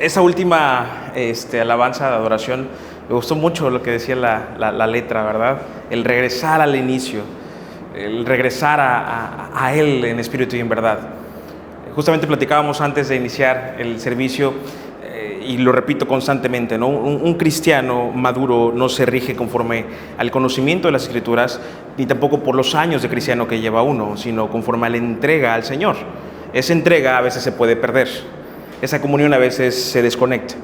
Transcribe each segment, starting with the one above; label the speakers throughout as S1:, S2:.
S1: Esa última alabanza de adoración, me gustó mucho lo que decía la letra, ¿verdad? El regresar al inicio, el regresar a Él en espíritu y en verdad. Justamente platicábamos antes de iniciar el servicio, y lo repito constantemente, ¿no? Un cristiano maduro no se rige conforme al conocimiento de las Escrituras, ni tampoco por los años de cristiano que lleva uno, sino conforme a la entrega al Señor. Esa entrega a veces se puede perder. Esa comunión a veces se desconecta.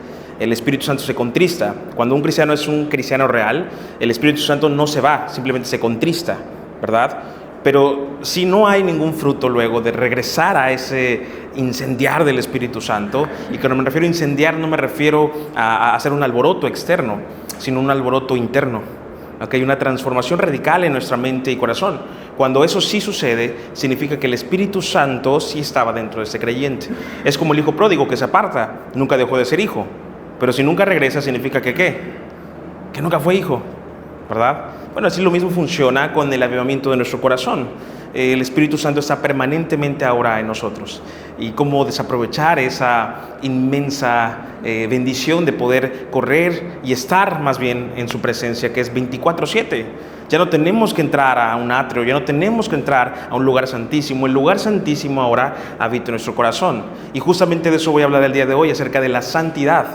S1: El Espíritu Santo se contrista. Cuando un cristiano es un cristiano real, el Espíritu Santo no se va, simplemente se contrista, ¿verdad? Pero si no hay ningún fruto luego de regresar a ese incendiar del Espíritu Santo, y cuando me refiero a incendiar no me refiero a hacer un alboroto externo, sino un alboroto interno. Hay una transformación radical en nuestra mente y corazón. Cuando eso sí sucede, significa que el Espíritu Santo sí estaba dentro de ese creyente. Es como el hijo pródigo que se aparta, nunca dejó de ser hijo. Pero si nunca regresa, significa que ¿qué? Que nunca fue hijo, ¿verdad? Bueno, así lo mismo funciona con el avivamiento de nuestro corazón. El Espíritu Santo está permanentemente ahora en nosotros. Y cómo desaprovechar esa inmensa bendición de poder correr y estar más bien en su presencia, que es 24/7. Ya no tenemos que entrar a un atrio, ya no tenemos que entrar a un lugar santísimo. El lugar santísimo ahora habita en nuestro corazón. Y justamente de eso voy a hablar el día de hoy, acerca de la santidad.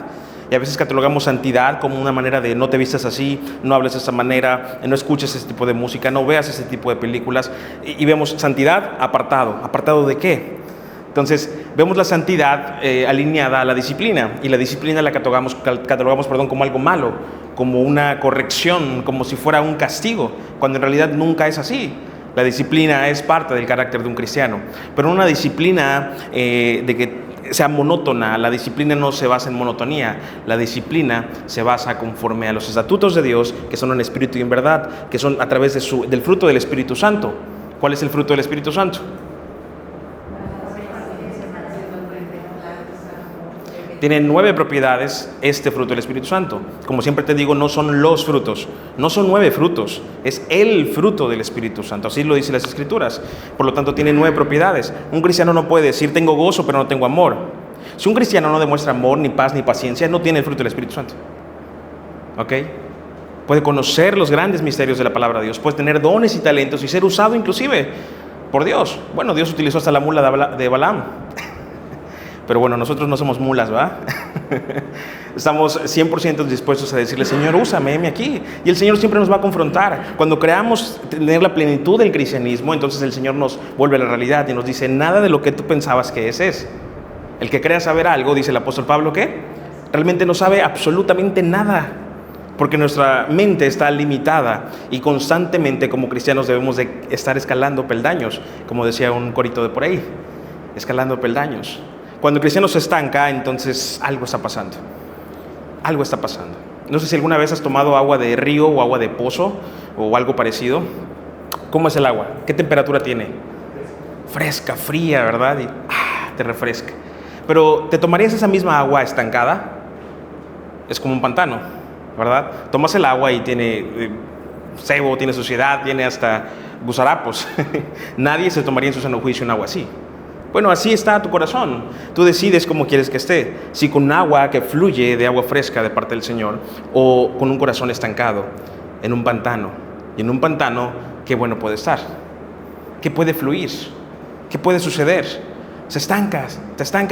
S1: Y a veces catalogamos santidad como una manera de no te vistas así, no hables de esa manera, no escuches ese tipo de música, no veas ese tipo de películas. Y vemos santidad apartado. ¿Apartado de qué? Entonces, vemos la santidad alineada a la disciplina. Y la disciplina la catalogamos como algo malo, como una corrección, como si fuera un castigo, cuando en realidad nunca es así. La disciplina es parte del carácter de un cristiano. Pero una disciplina de que sea monótona. La disciplina no se basa en monotonía. La disciplina se basa conforme a los estatutos de Dios, que son en espíritu y en verdad, que son a través del fruto del Espíritu Santo. ¿Cuál es el fruto del Espíritu Santo? Tiene 9 propiedades este fruto del Espíritu Santo. Como siempre te digo, no son los frutos, no son 9 frutos, es el fruto del Espíritu Santo. Así lo dicen las Escrituras. Por lo tanto, tiene 9 propiedades. Un cristiano no puede decir, tengo gozo, pero no tengo amor. Si un cristiano no demuestra amor, ni paz, ni paciencia, no tiene el fruto del Espíritu Santo. ¿Ok? Puede conocer los grandes misterios de la palabra de Dios, puede tener dones y talentos y ser usado inclusive por Dios. Bueno, Dios utilizó hasta la mula de Balaam. Pero bueno, nosotros no somos mulas, ¿verdad? Estamos 100% dispuestos a decirle, Señor, úsame, heme aquí. Y el Señor siempre nos va a confrontar. Cuando creamos tener la plenitud del cristianismo, entonces el Señor nos vuelve a la realidad y nos dice, nada de lo que tú pensabas que es. El que crea saber algo, dice el apóstol Pablo, ¿qué? Realmente no sabe absolutamente nada. Porque nuestra mente está limitada y constantemente como cristianos debemos de estar escalando peldaños, como decía un corito de por ahí, escalando peldaños. Cuando el cristiano se estanca, entonces algo está pasando. Algo está pasando. No sé si alguna vez has tomado agua de río o agua de pozo o algo parecido. ¿Cómo es el agua? ¿Qué temperatura tiene? Fresca, fría, ¿verdad? Y te refresca. Pero ¿te tomarías esa misma agua estancada? Es como un pantano, ¿verdad? Tomas el agua y tiene sebo, tiene suciedad, tiene hasta gusarapos. Nadie se tomaría en su sano juicio un agua así. Bueno, así está tu corazón. Tú decides cómo quieres que esté. Si con agua que fluye de agua fresca de parte del Señor, o con un corazón estancado en un pantano. Y en un pantano, ¿qué bueno puede estar? ¿Qué puede fluir? ¿Qué puede suceder? Te estancas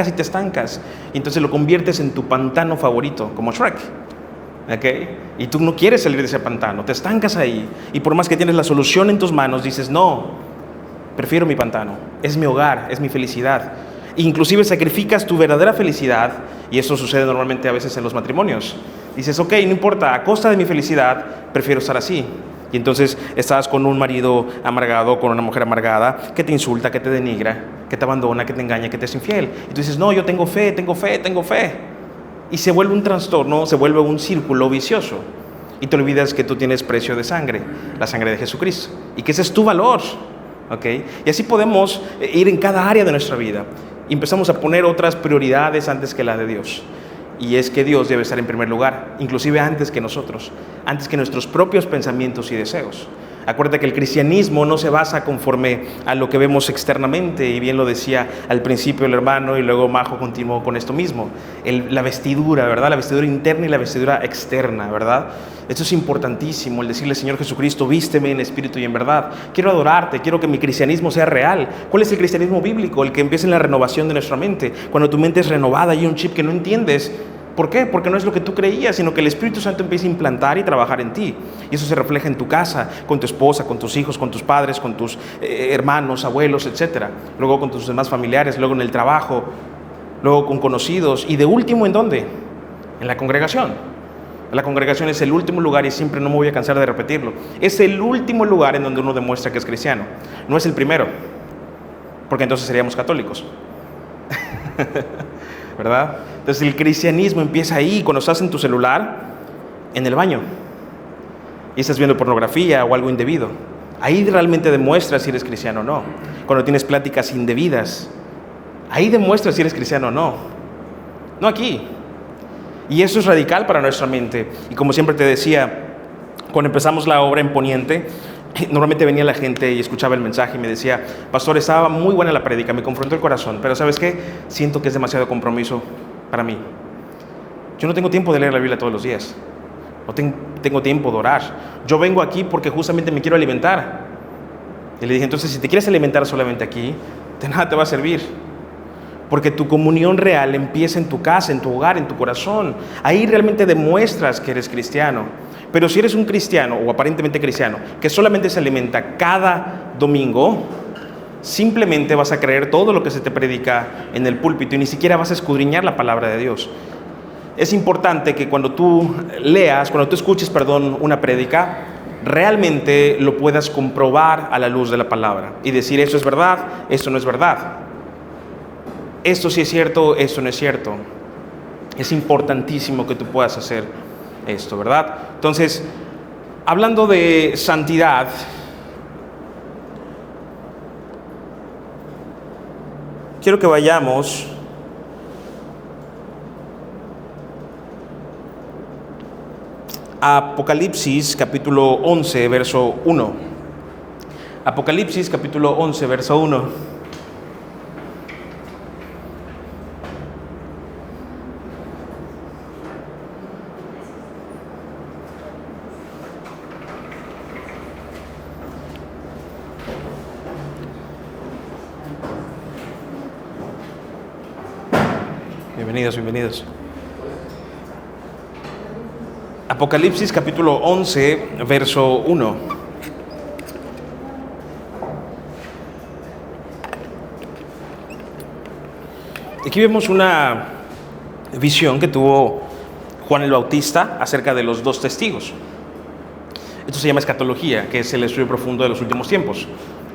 S1: y te estancas. Y entonces lo conviertes en tu pantano favorito, como Shrek. ¿Okay? Y tú no quieres salir de ese pantano, te estancas ahí. Y por más que tienes la solución en tus manos, dices, no, prefiero mi pantano, es mi hogar, es mi felicidad. Inclusive sacrificas tu verdadera felicidad, y eso sucede normalmente a veces en los matrimonios. Dices, ok, no importa, a costa de mi felicidad, prefiero estar así. Y entonces estás con un marido amargado, con una mujer amargada, que te insulta, que te denigra, que te abandona, que te engaña, que te es infiel. Y tú dices, no, yo tengo fe. Y se vuelve un trastorno, se vuelve un círculo vicioso. Y te olvidas que tú tienes precio de sangre, la sangre de Jesucristo, y que ese es tu valor. ¿Okay? Y así podemos ir en cada área de nuestra vida. Y empezamos a poner otras prioridades antes que la de Dios. Y es que Dios debe estar en primer lugar, inclusive antes que nosotros, antes que nuestros propios pensamientos y deseos. Acuérdate que el cristianismo no se basa conforme a lo que vemos externamente, y bien lo decía al principio el hermano, y luego Majo continuó con esto mismo. La vestidura, ¿verdad? La vestidura interna y la vestidura externa, ¿verdad? Esto es importantísimo, el decirle: Señor Jesucristo, vísteme en espíritu y en verdad. Quiero adorarte, quiero que mi cristianismo sea real. ¿Cuál es el cristianismo bíblico? El que empieza en la renovación de nuestra mente. Cuando tu mente es renovada y hay un chip que no entiendes. ¿Por qué? Porque no es lo que tú creías, sino que el Espíritu Santo empieza a implantar y trabajar en ti. Y eso se refleja en tu casa, con tu esposa, con tus hijos, con tus padres, con tus hermanos, abuelos, etc. Luego con tus demás familiares, luego en el trabajo, luego con conocidos. Y de último, ¿en dónde? En la congregación. La congregación es el último lugar, y siempre no me voy a cansar de repetirlo. Es el último lugar en donde uno demuestra que es cristiano. No es el primero, porque entonces seríamos católicos. ¿Verdad? Entonces el cristianismo empieza ahí, cuando estás en tu celular, en el baño, y estás viendo pornografía o algo indebido. Ahí realmente demuestras si eres cristiano o no. Cuando tienes pláticas indebidas, ahí demuestras si eres cristiano o no. No aquí. Y eso es radical para nuestra mente. Y como siempre te decía, cuando empezamos la obra en Poniente, normalmente venía la gente y escuchaba el mensaje y me decía: pastor, estaba muy buena la prédica, me confrontó el corazón, pero ¿sabes qué? Siento que es demasiado compromiso para mí. Yo no tengo tiempo de leer la Biblia todos los días. No tengo tiempo de orar. Yo vengo aquí porque justamente me quiero alimentar. Y le dije: entonces, si te quieres alimentar solamente aquí, de nada te va a servir. Porque tu comunión real empieza en tu casa, en tu hogar, en tu corazón. Ahí realmente demuestras que eres cristiano. Pero si eres un cristiano, o aparentemente cristiano, que solamente se alimenta cada domingo, simplemente vas a creer todo lo que se te predica en el púlpito y ni siquiera vas a escudriñar la palabra de Dios. Es importante que cuando tú escuches, una prédica, realmente lo puedas comprobar a la luz de la palabra y decir: esto es verdad, esto no es verdad. Esto sí es cierto, esto no es cierto. Es importantísimo que tú puedas hacer esto, ¿verdad? Entonces, hablando de santidad, quiero que vayamos a Apocalipsis capítulo 11, verso 1. Apocalipsis capítulo 11, verso 1. Bienvenidos. Apocalipsis capítulo 11, verso 1. Aquí vemos una visión que tuvo Juan el Bautista acerca de los dos testigos. Esto se llama escatología, que es el estudio profundo de los últimos tiempos.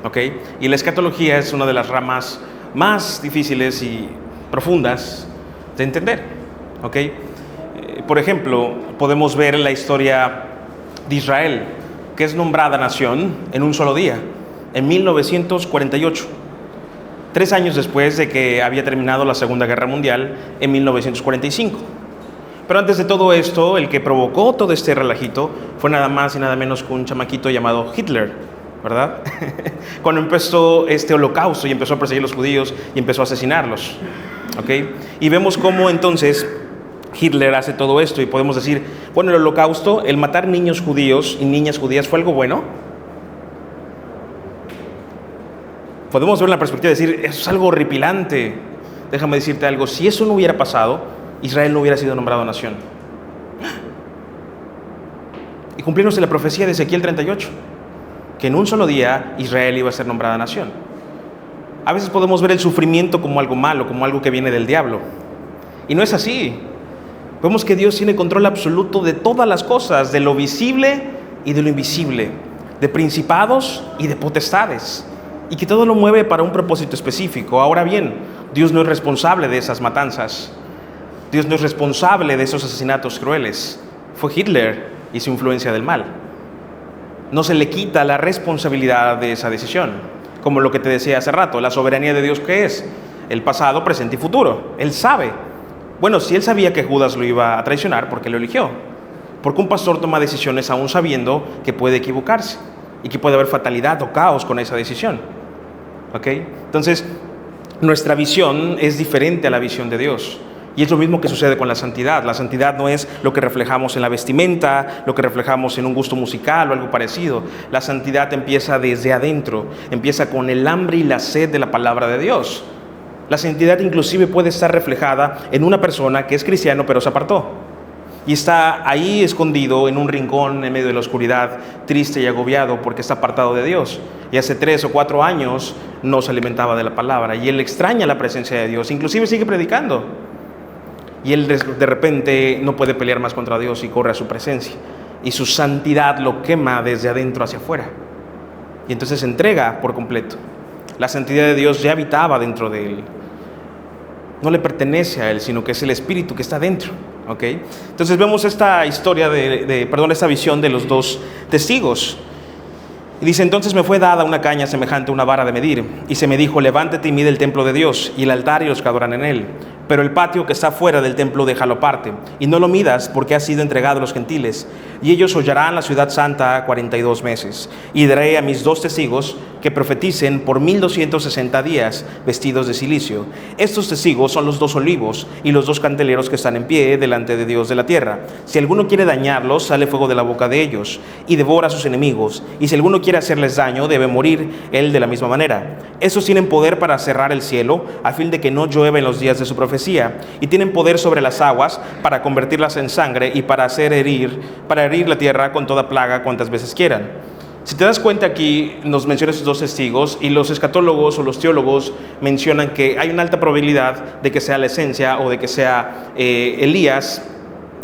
S1: ¿Okay? Y la escatología es una de las ramas más difíciles y profundas de entender. ¿Okay? Por ejemplo, podemos ver la historia de Israel, que es nombrada nación en un solo día, en 1948, 3 años después de que había terminado la Segunda Guerra Mundial, en 1945. Pero antes de todo esto, el que provocó todo este relajito fue nada más y nada menos que un chamaquito llamado Hitler, ¿verdad? Cuando empezó este holocausto y empezó a perseguir a los judíos y empezó a asesinarlos. ¿Okay? Y vemos cómo entonces Hitler hace todo esto y podemos decir: bueno, el holocausto, el matar niños judíos y niñas judías, ¿fue algo bueno? Podemos ver la perspectiva de decir: eso es algo horripilante. Déjame decirte algo: si eso no hubiera pasado, Israel no hubiera sido nombrado nación. Y cumpliéndose la profecía de Ezequiel 38, que en un solo día Israel iba a ser nombrada nación. A veces podemos ver el sufrimiento como algo malo, como algo que viene del diablo. Y no es así. Vemos que Dios tiene control absoluto de todas las cosas, de lo visible y de lo invisible, de principados y de potestades, y que todo lo mueve para un propósito específico. Ahora bien, Dios no es responsable de esas matanzas. Dios no es responsable de esos asesinatos crueles. Fue Hitler y su influencia del mal. No se le quita la responsabilidad de esa decisión. Como lo que te decía hace rato, la soberanía de Dios, ¿qué es? El pasado, presente y futuro. Él sabe. Bueno, si él sabía que Judas lo iba a traicionar, ¿por qué lo eligió? Porque un pastor toma decisiones aún sabiendo que puede equivocarse. y que puede haber fatalidad o caos con esa decisión. ¿Ok? Entonces, nuestra visión es diferente a la visión de Dios. Y es lo mismo que sucede con la santidad. La santidad no es lo que reflejamos en la vestimenta, lo que reflejamos en un gusto musical o algo parecido. La santidad empieza desde adentro, empieza con el hambre y la sed de la palabra de Dios. La santidad inclusive puede estar reflejada en una persona que es cristiano pero se apartó. Y está ahí escondido en un rincón en medio de la oscuridad, triste y agobiado porque está apartado de Dios. Y hace 3 o 4 años no se alimentaba de la palabra. Y él extraña la presencia de Dios, inclusive sigue predicando. Y él de repente no puede pelear más contra Dios y corre a su presencia. Y su santidad lo quema desde adentro hacia afuera. Y entonces se entrega por completo. La santidad de Dios ya habitaba dentro de él. No le pertenece a él, sino que es el Espíritu que está dentro. ¿Okay? Entonces vemos esta historia esta visión de los 2 testigos. Y dice: entonces me fue dada una caña semejante a una vara de medir, y se me dijo: levántate y mide el templo de Dios, y el altar y los que adoran en él. Pero el patio que está fuera del templo déjalo aparte, y no lo midas, porque ha sido entregado a los gentiles. Y ellos hollarán la ciudad santa 42 meses. Y daré a mis 2 testigos que profeticen por 1260 días, vestidos de cilicio. Estos testigos son los 2 olivos y los 2 candeleros que están en pie delante de Dios de la tierra. Si alguno quiere dañarlos, sale fuego de la boca de ellos, y devora a sus enemigos. Y si alguno quiere hacerles daño, debe morir él de la misma manera. Estos tienen poder para cerrar el cielo, a fin de que no llueva en los días de su profecía. Y tienen poder sobre las aguas para convertirlas en sangre y para herir la tierra con toda plaga cuantas veces quieran. Si te das cuenta, aquí nos menciona estos 2 testigos, y los escatólogos o los teólogos mencionan que hay una alta probabilidad de que sea la esencia o de que sea Elías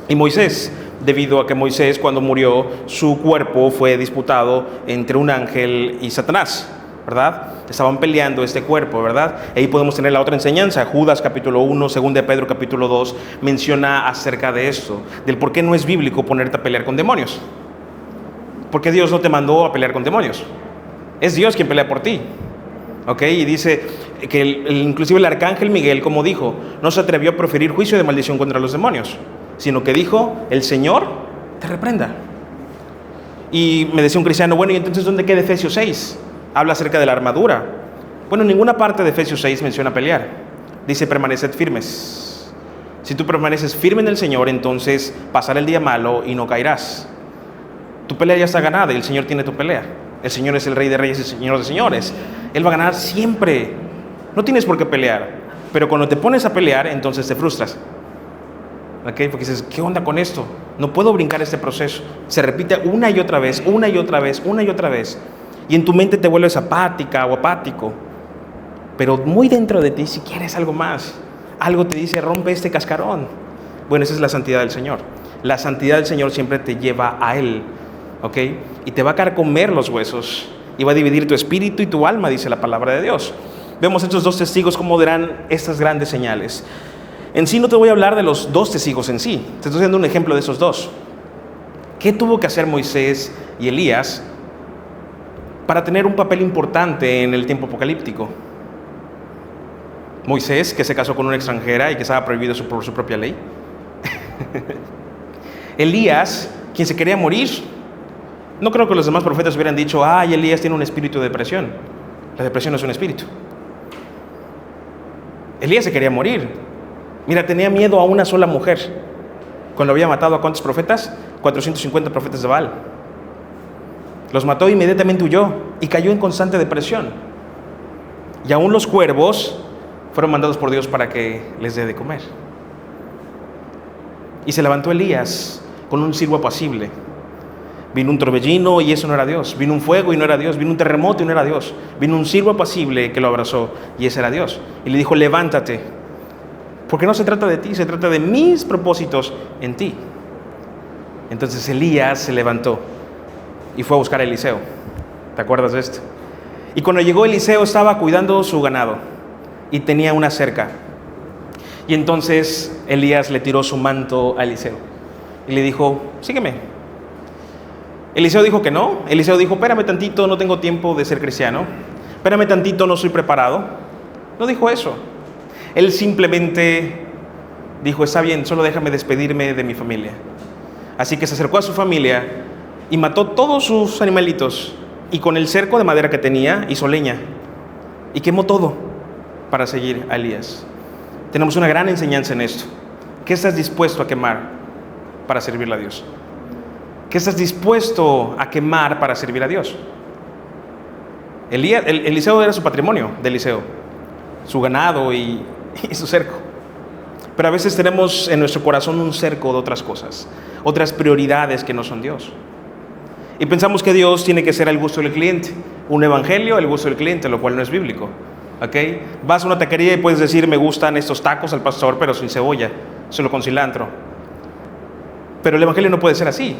S1: y Moisés, debido a que Moisés, cuando murió, su cuerpo fue disputado entre un ángel y Satanás, ¿verdad? Estaban peleando este cuerpo, ¿verdad? Ahí podemos tener la otra enseñanza. Judas capítulo 1, 2 de Pedro capítulo 2 menciona acerca de esto, del por qué no es bíblico ponerte a pelear con demonios. Porque Dios no te mandó a pelear con demonios. Es Dios quien pelea por ti. ¿Ok? Y dice que inclusive el arcángel Miguel, como dijo, no se atrevió a proferir juicio de maldición contra los demonios, sino que dijo: el Señor te reprenda. Y me decía un cristiano: bueno, ¿y entonces dónde queda Efesios 6? Habla acerca de la armadura. Bueno, en ninguna parte de Efesios 6 menciona pelear. Dice: permaneced firmes. Si tú permaneces firme en el Señor, entonces pasará el día malo y no caerás. Tu pelea ya está ganada y el Señor tiene tu pelea. El Señor es el Rey de Reyes y Señor de Señores. Él va a ganar siempre. No tienes por qué pelear. Pero cuando te pones a pelear, entonces te frustras. ¿Ok? Porque dices: ¿qué onda con esto? No puedo brincar este proceso. Se repite una y otra vez, una y otra vez, una y otra vez. Y en tu mente te vuelves apática o apático. Pero muy dentro de ti, si quieres algo más, algo te dice: rompe este cascarón. Bueno, esa es la santidad del Señor. La santidad del Señor siempre te lleva a Él. ¿Ok? Y te va a carcomer los huesos. Y va a dividir tu espíritu y tu alma, dice la palabra de Dios. Vemos estos 2 testigos cómo darán estas grandes señales. En sí no te voy a hablar de los 2 testigos en sí. Te estoy dando un ejemplo de esos 2. ¿Qué tuvo que hacer Moisés y Elías para tener un papel importante en el tiempo apocalíptico? Moisés, que se casó con una extranjera y que estaba prohibido por su propia ley. Elías, quien se quería morir. No creo que los demás profetas hubieran dicho: ay, Elías tiene un espíritu de depresión. La depresión no es un espíritu. Elías se quería morir. Mira, tenía miedo a una sola mujer. Cuando había matado a ¿cuántos profetas? 450 profetas de Baal. Los mató e inmediatamente huyó y cayó en constante depresión. Y aún los cuervos fueron mandados por Dios para que les dé de comer. Y se levantó Elías con un silbo apacible. Vino un torbellino y eso no era Dios. Vino un fuego y no era Dios. Vino un terremoto y no era Dios. Vino un silbo apacible que lo abrazó y ese era Dios. Y le dijo: levántate, porque no se trata de ti, se trata de mis propósitos en ti. Entonces Elías se levantó y fue a buscar a Eliseo. ¿Te acuerdas de esto? Y cuando llegó, Eliseo estaba cuidando su ganado y tenía una cerca. Y entonces Elías le tiró su manto a Eliseo y le dijo: sígueme. Eliseo dijo que no. Eliseo dijo: espérame tantito, no tengo tiempo de ser cristiano. Espérame tantito, no soy preparado. No dijo eso. Él simplemente dijo: está bien, solo déjame despedirme de mi familia. Así que se acercó a su familia y mató todos sus animalitos y con el cerco de madera que tenía hizo leña y quemó todo para seguir a Elías. Tenemos una gran enseñanza en esto. ¿Qué estás dispuesto a quemar para servirle a Dios? ¿Qué estás dispuesto a quemar para servir a Dios? Eliseo era su patrimonio de Eliseo, su ganado y su cerco. Pero a veces tenemos en nuestro corazón un cerco de otras cosas, otras prioridades que no son Dios. Y pensamos que Dios tiene que ser al gusto del cliente. Un evangelio al gusto del cliente, lo cual no es bíblico. ¿Okay? Vas a una taquería y puedes decir, me gustan estos tacos al pastor, pero sin cebolla, solo con cilantro. Pero el evangelio no puede ser así.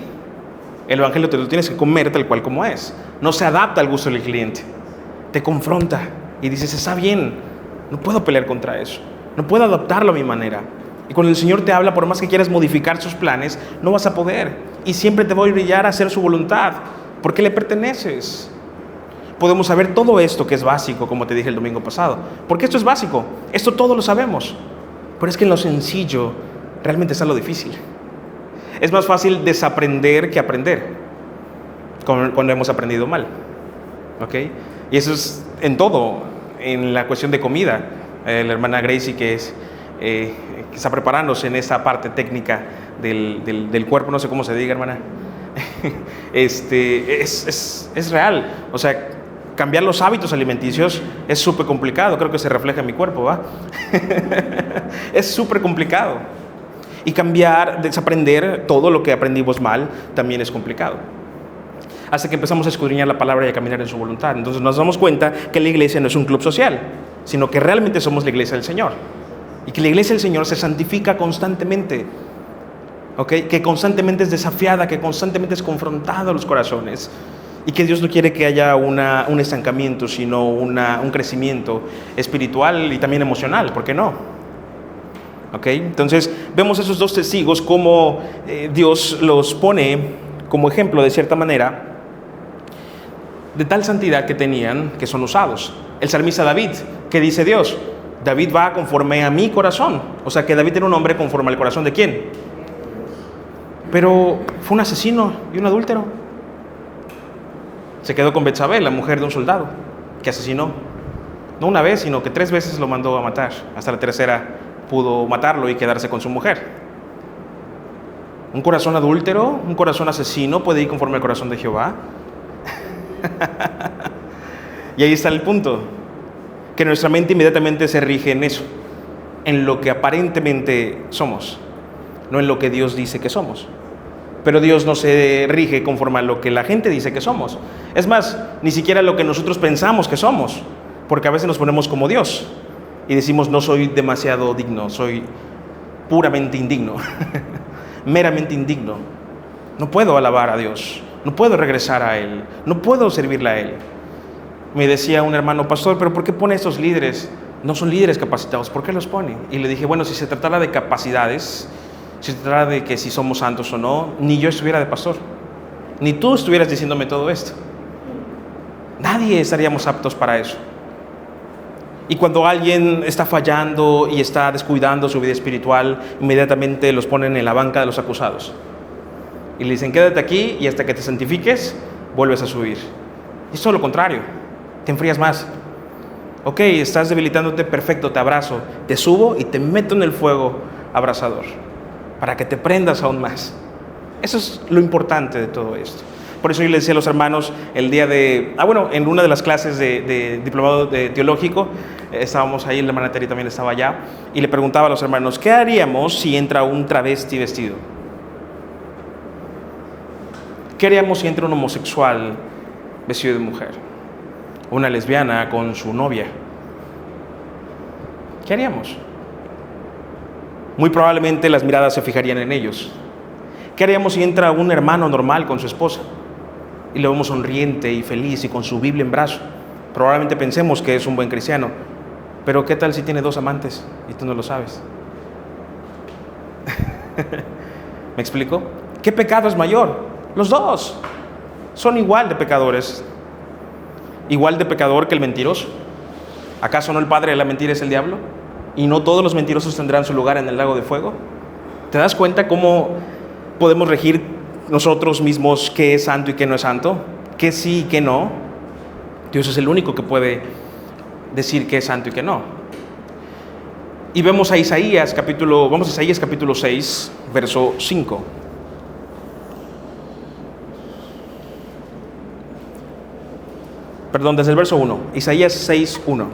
S1: El evangelio te lo tienes que comer tal cual como es. No se adapta al gusto del cliente. Te confronta y dices, está bien, no puedo pelear contra eso. No puedo adaptarlo a mi manera. Y cuando el Señor te habla, por más que quieras modificar sus planes, no vas a poder. Y siempre te voy a brillar a hacer su voluntad, porque le perteneces. Podemos saber todo esto que es básico, como te dije el domingo pasado. Porque esto es básico, esto todos lo sabemos. Pero es que en lo sencillo realmente está lo difícil. Es más fácil desaprender que aprender cuando hemos aprendido mal. ¿Ok? Y eso es en todo, en la cuestión de comida. La hermana Gracie que está preparándose en esa parte técnica del cuerpo, no sé cómo se diga, hermana. Es real. O sea, cambiar los hábitos alimenticios es súper complicado. Creo que se refleja en mi cuerpo, ¿va? Es súper complicado. Y desaprender todo lo que aprendimos mal también es complicado. Hasta que empezamos a escudriñar la palabra y a caminar en su voluntad. Entonces nos damos cuenta que la iglesia no es un club social, sino que realmente somos la iglesia del Señor. Y que la iglesia del Señor se santifica constantemente. ¿Okay? Que constantemente es desafiada, que constantemente es confrontada a los corazones. Y que Dios no quiere que haya un estancamiento, sino un crecimiento espiritual y también emocional. ¿Por qué no? ¿Okay? Entonces vemos esos dos testigos como Dios los pone como ejemplo de cierta manera de tal santidad que tenían, que son usados. El salmista David, ¿qué dice Dios? David va conforme a mi corazón. O sea que David era un hombre conforme al corazón ¿de quién? Pero fue un asesino y un adúltero. Se quedó con Betsabé, la mujer de un soldado que asesinó. No una vez, sino que 3 veces lo mandó a matar. Hasta la tercera pudo matarlo y quedarse con su mujer. Un corazón adúltero, un corazón asesino puede ir conforme al corazón de Jehová. Y ahí está el punto, que nuestra mente inmediatamente se rige en eso, en lo que aparentemente somos, no en lo que Dios dice que somos. Pero Dios no se rige conforme a lo que la gente dice que somos. Es más, ni siquiera lo que nosotros pensamos que somos, porque a veces nos ponemos como Dios y decimos, no soy demasiado digno, soy puramente indigno, meramente indigno. No puedo alabar a Dios, no puedo regresar a Él, no puedo servirle a Él. Me decía un hermano, pastor, ¿pero por qué pone estos líderes? No son líderes capacitados, ¿por qué los pone? Y le dije, bueno, si se tratara de capacidades, si se tratara de que si somos santos o no, ni yo estuviera de pastor, ni tú estuvieras diciéndome todo esto. Nadie estaríamos aptos para eso. Y cuando alguien está fallando y está descuidando su vida espiritual, inmediatamente los ponen en la banca de los acusados. Y le dicen, quédate aquí y hasta que te santifiques, vuelves a subir. Y es todo lo contrario, te enfrías más. Ok, estás debilitándote, perfecto, te abrazo, te subo y te meto en el fuego abrasador, para que te prendas aún más. Eso es lo importante de todo esto. Por eso yo les decía a los hermanos el día de... en una de las clases de diplomado teológico, estábamos ahí, la hermana Terry también estaba allá, y le preguntaba a los hermanos, ¿qué haríamos si entra un travesti vestido? ¿Qué haríamos si entra un homosexual vestido de mujer? Una lesbiana con su novia. ¿Qué haríamos? Muy probablemente las miradas se fijarían en ellos. ¿Qué haríamos si entra un hermano normal con su esposa y lo vemos sonriente y feliz y con su Biblia en brazo? Probablemente pensemos que es un buen cristiano, pero ¿qué tal si tiene 2 amantes y tú no lo sabes? ¿Me explico? ¿Qué pecado es mayor? Los dos son igual de pecadores, igual de pecador que el mentiroso. ¿Acaso no el padre de la mentira es el diablo? ¿Y no todos los mentirosos tendrán su lugar en el lago de fuego? ¿Te das cuenta cómo podemos regir nosotros mismos qué es santo y qué no es santo? ¿Qué sí y qué no? Dios es el único que puede decir que es santo y que no. Y vemos a Isaías vamos a Isaías capítulo 6, verso 5. Perdón, desde el verso 1. Isaías 6, 1.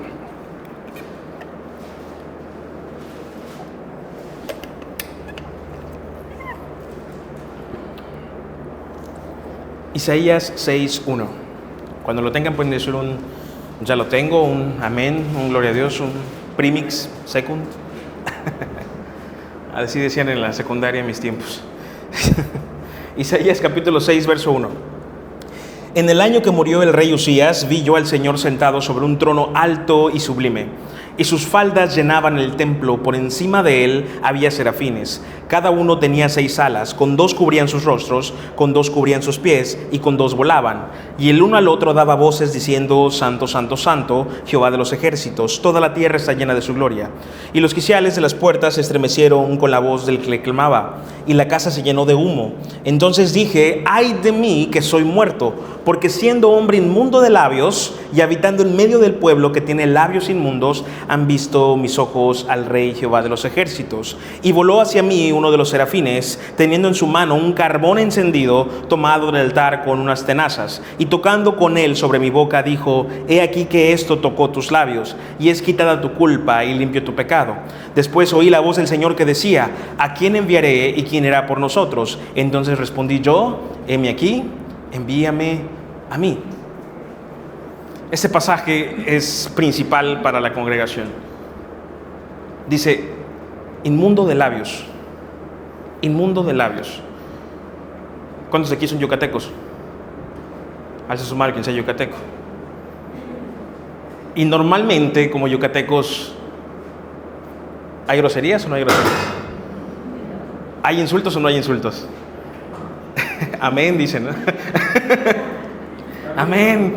S1: Isaías 6, 1. Cuando lo tengan pueden decir ya lo tengo, un amén, un gloria a Dios, un primix secund. Así decían en la secundaria en mis tiempos. Isaías capítulo 6, verso 1. En el año que murió el rey Usías, vi yo al Señor sentado sobre un trono alto y sublime, y sus faldas llenaban el templo. Por encima de él había serafines. Cada uno tenía 6 alas, con 2 cubrían sus rostros, con 2 cubrían sus pies, y con 2 volaban. Y el uno al otro daba voces diciendo: Santo, Santo, Santo, Jehová de los ejércitos, toda la tierra está llena de su gloria. Y los quiciales de las puertas se estremecieron con la voz del que le clamaba, y la casa se llenó de humo. Entonces dije: ay de mí, que soy muerto, porque siendo hombre inmundo de labios, y habitando en medio del pueblo que tiene labios inmundos, han visto mis ojos al Rey Jehová de los ejércitos. Y voló hacia mí uno de los serafines, teniendo en su mano un carbón encendido, tomado del altar con unas tenazas, y tocando con él sobre mi boca, dijo: he aquí que esto tocó tus labios, y es quitada tu culpa y limpio tu pecado. Después oí la voz del Señor que decía: ¿a quién enviaré y quién irá por nosotros? Entonces respondí yo: heme aquí, envíame a mí. Este pasaje es principal para la congregación. Dice: inmundo de labios. Inmundo de labios. ¿Cuántos de aquí son yucatecos? Alza su mano quien sea yucateco. Y normalmente, como yucatecos, ¿hay groserías o no hay groserías? ¿Hay insultos o no hay insultos? Amén, dicen, ¿no? Amén.